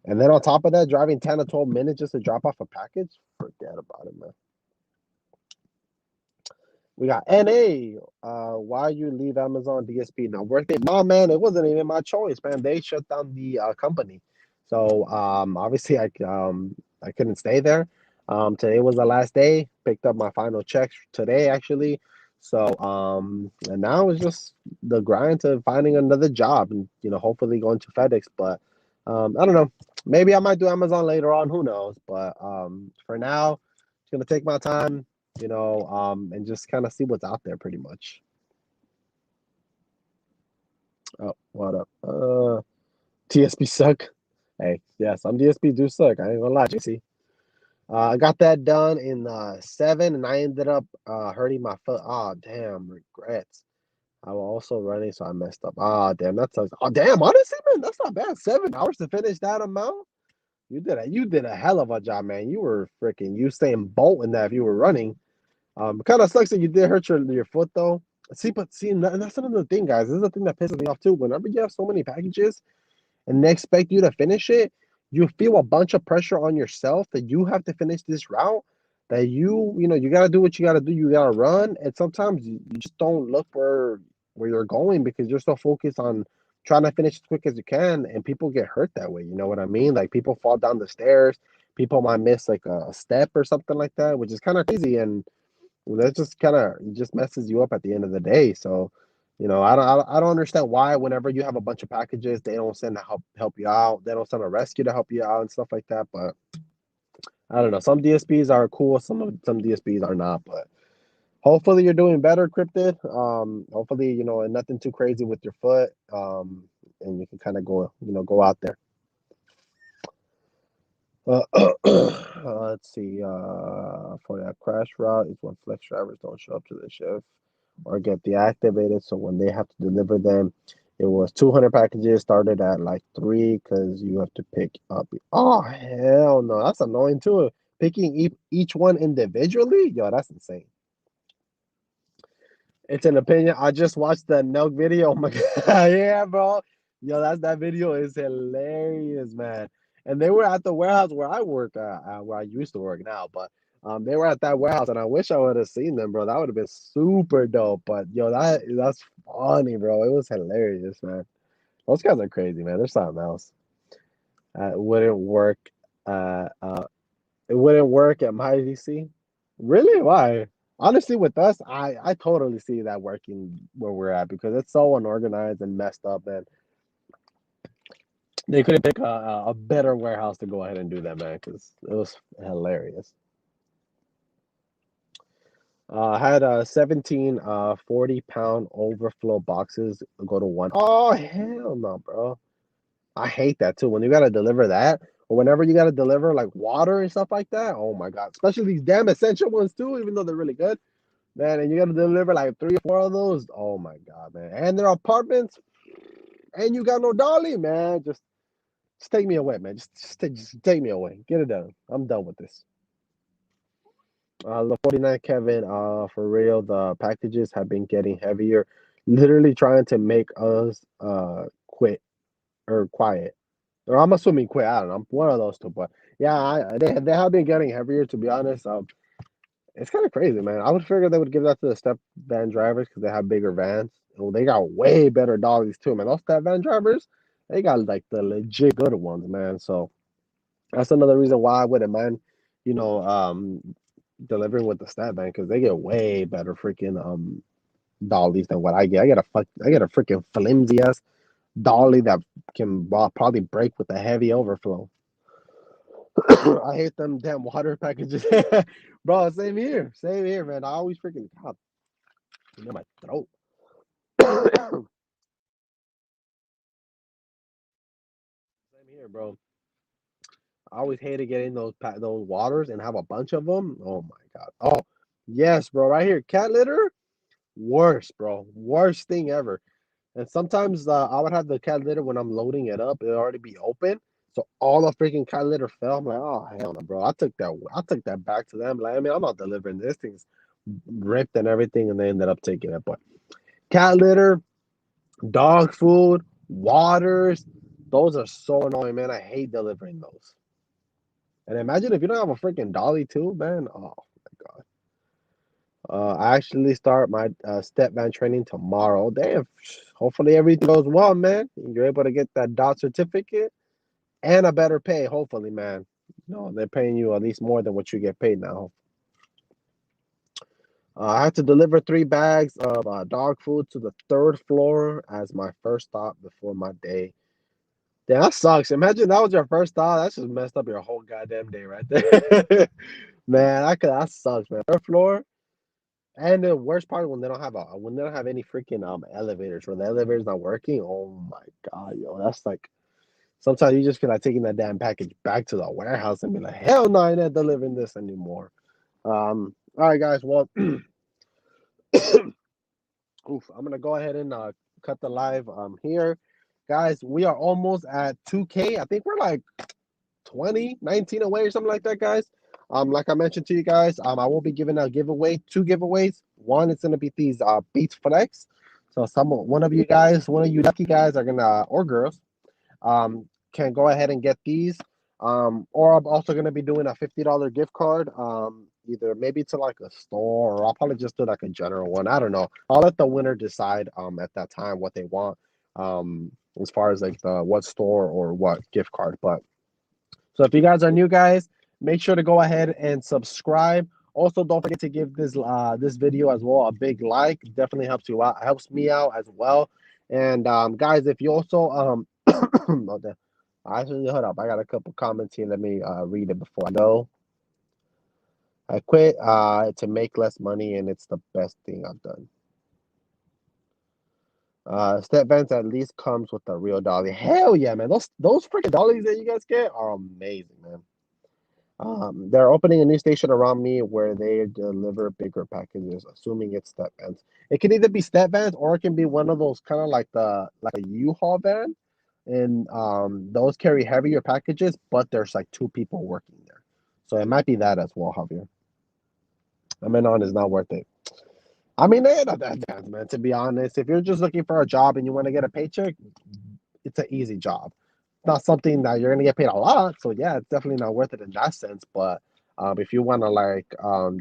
And then on top of that, driving 10 to 12 minutes just to drop off a package, forget about it, man. We got NA. Why you leave Amazon DSP? Now worth it? No, man, it wasn't even my choice, man. They shut down the company, so obviously I couldn't stay there. Today was the last day. Picked up my final checks today, actually. So and now it's just the grind to finding another job, and hopefully going to FedEx. But I don't know. Maybe I might do Amazon later on. Who knows? But for now, it's gonna take my time, and just kind of see what's out there pretty much. Oh, what up? TSP suck. Hey, yeah, some DSP do suck. I ain't gonna lie, JC. I got that done in 7, and I ended up hurting my foot. Oh, damn, regrets. I was also running, so I messed up. Ah, damn, that sucks. Oh, damn, honestly, man, that's not bad. 7 hours to finish that amount. You did a hell of a job, man. You were freaking Usain Bolt in that if you were running. Kind of sucks that you did hurt your foot though. See, and that's another thing, guys. This is the thing that pisses me off too. Whenever you have so many packages and they expect you to finish it, you feel a bunch of pressure on yourself that you have to finish this route. That you gotta do what you gotta do. You gotta run, and sometimes you just don't look where you're going because you're so focused on trying to finish as quick as you can, and people get hurt that way. You know what I mean? Like people fall down the stairs. People might miss like a step or something like that, which is kind of crazy. And that just messes you up at the end of the day. So, I don't understand why whenever you have a bunch of packages, they don't send to help you out. They don't send a rescue to help you out and stuff like that. But I don't know. Some DSPs are cool. Some DSPs are not. But hopefully you're doing better, Cryptid. Hopefully and nothing too crazy with your foot. And you can kind of go out there. Let's see. For that crash route is when flex drivers don't show up to the shift or get deactivated. So when they have to deliver them, it was 200 packages started at like 3 because you have to pick up. Oh, hell no. That's annoying too. Picking each one individually? Yo, that's insane. It's an opinion. I just watched the Nelk video. Oh my God. Yeah, bro. Yo, that video is hilarious, man. And they were at the warehouse where I work, where I used to work now, but they were at that warehouse, and I wish I would have seen them, bro. That would have been super dope. But yo, that's funny, bro. It was hilarious, man. Those guys are crazy, man. They're something else. It wouldn't work. It wouldn't work at my DC. Really? Why? Honestly, with us, I totally see that working where we're at because it's so unorganized and messed up, and they couldn't pick a better warehouse to go ahead and do that, man, because it was hilarious. I had 17 40-pound overflow boxes go to one. Oh, hell no, bro. I hate that too. When you gotta deliver that, or whenever you gotta deliver like water and stuff like that. Oh my God. Especially these damn essential ones too, even though they're really good. Man, and you gotta deliver like 3 or 4 of those. Oh my God, man. And they're apartments, and you got no dolly, man. Just take me away, man. Just take me away. Get it done. I'm done with this. The 49 Kevin, for real, the packages have been getting heavier, literally trying to make us quit or quiet. Or I'm assuming quit. I don't know. One of those two. But yeah, they have been getting heavier, to be honest. It's kind of crazy, man. I would figure they would give that to the step van drivers because they have bigger vans. Well, they got way better dollies too, man. Those step van drivers, they got like the legit good ones, man. So that's another reason why I wouldn't mind, you know, delivering with the step van because they get way better freaking dollies than what I get. I get a freaking flimsy ass dolly that can probably break with a heavy overflow. I hate them damn water packages, bro. Same here, man. I always freaking God, in my throat. Same here, bro. I always hated getting those waters and have a bunch of them. Oh my God. Oh yes, bro. Right here, cat litter. Worst, bro. Worst thing ever. And sometimes I would have the cat litter when I'm loading it up. It already be open, so all the freaking cat litter fell. I'm like, oh hell no, bro. I took that back to them. Like, I mean, I'm not delivering this. Thing's ripped and everything, and they ended up taking it. But cat litter, dog food, waters, those are so annoying, man. I hate delivering those. And imagine if you don't have a freaking dolly too, man. Oh my God. I actually start my step van training tomorrow. Damn. Hopefully everything goes well, man. You're able to get that dot certificate and a better pay, hopefully, man. No, they're paying you at least more than what you get paid now. I had to deliver 3 bags of dog food to the third floor as my first stop before my day. Damn, that sucks. Imagine that was your first stop. That's just messed up your whole goddamn day right there. Man, that sucks, man. Third floor. And the worst part when they don't have any freaking elevators, when the elevator's not working. Oh my God, yo, that's like sometimes you just feel like taking that damn package back to the warehouse and be like, hell no, I'm not delivering this anymore. All right, guys. Well, oof, I'm gonna go ahead and cut the live here, guys. We are almost at 2K. I think we're like 20, 19 away or something like that, guys. Like I mentioned to you guys, I will be giving a giveaway, 2 giveaways. One is gonna be these Beats Flex. So one of you lucky guys are gonna or girls can go ahead and get these. Or I'm also gonna be doing a $50 gift card. Either maybe to like a store, or I'll probably just do like a general one. I don't know. I'll let the winner decide at that time what they want. As far as like the what store or what gift card. But so if you guys are new guys, make sure to go ahead and subscribe. Also, don't forget to give this video as well a big like. Definitely helps you out, helps me out as well. And guys, if you also actually hold up, I got a couple comments here. Let me read it before I go. I quit to make less money, and it's the best thing I've done. Step vans at least comes with a real dolly. Hell yeah, man! Those freaking dollies that you guys get are amazing, man. They're opening a new station around me where they deliver bigger packages, assuming it's step vans. It can either be step vans or it can be one of those kind of like a U-Haul van, and those carry heavier packages, but there's like 2 people working there, so it might be that as well, Javier. I mean, on is not worth it. I mean, they're not that bad, man. To be honest, if you're just looking for a job and you want to get a paycheck, it's an easy job. Not something that you're gonna get paid a lot. So yeah, it's definitely not worth it in that sense. But if you want to like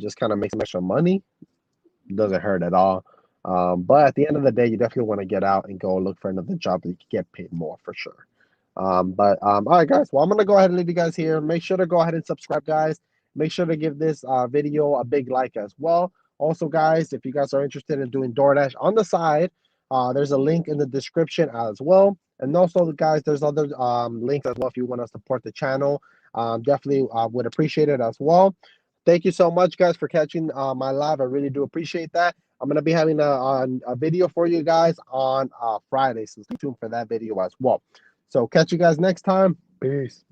just kind of make some extra money, it doesn't hurt at all. But at the end of the day, you definitely want to get out and go look for another job that you can get paid more for sure. All right, guys. Well, I'm gonna go ahead and leave you guys here. Make sure to go ahead and subscribe, guys. Make sure to give this video a big like as well. Also, guys, if you guys are interested in doing DoorDash on the side, there's a link in the description as well. And also, guys, there's other links as well if you want to support the channel. Definitely would appreciate it as well. Thank you so much, guys, for catching my live. I really do appreciate that. I'm going to be having a video for you guys on Friday, so stay tuned for that video as well. So catch you guys next time. Peace.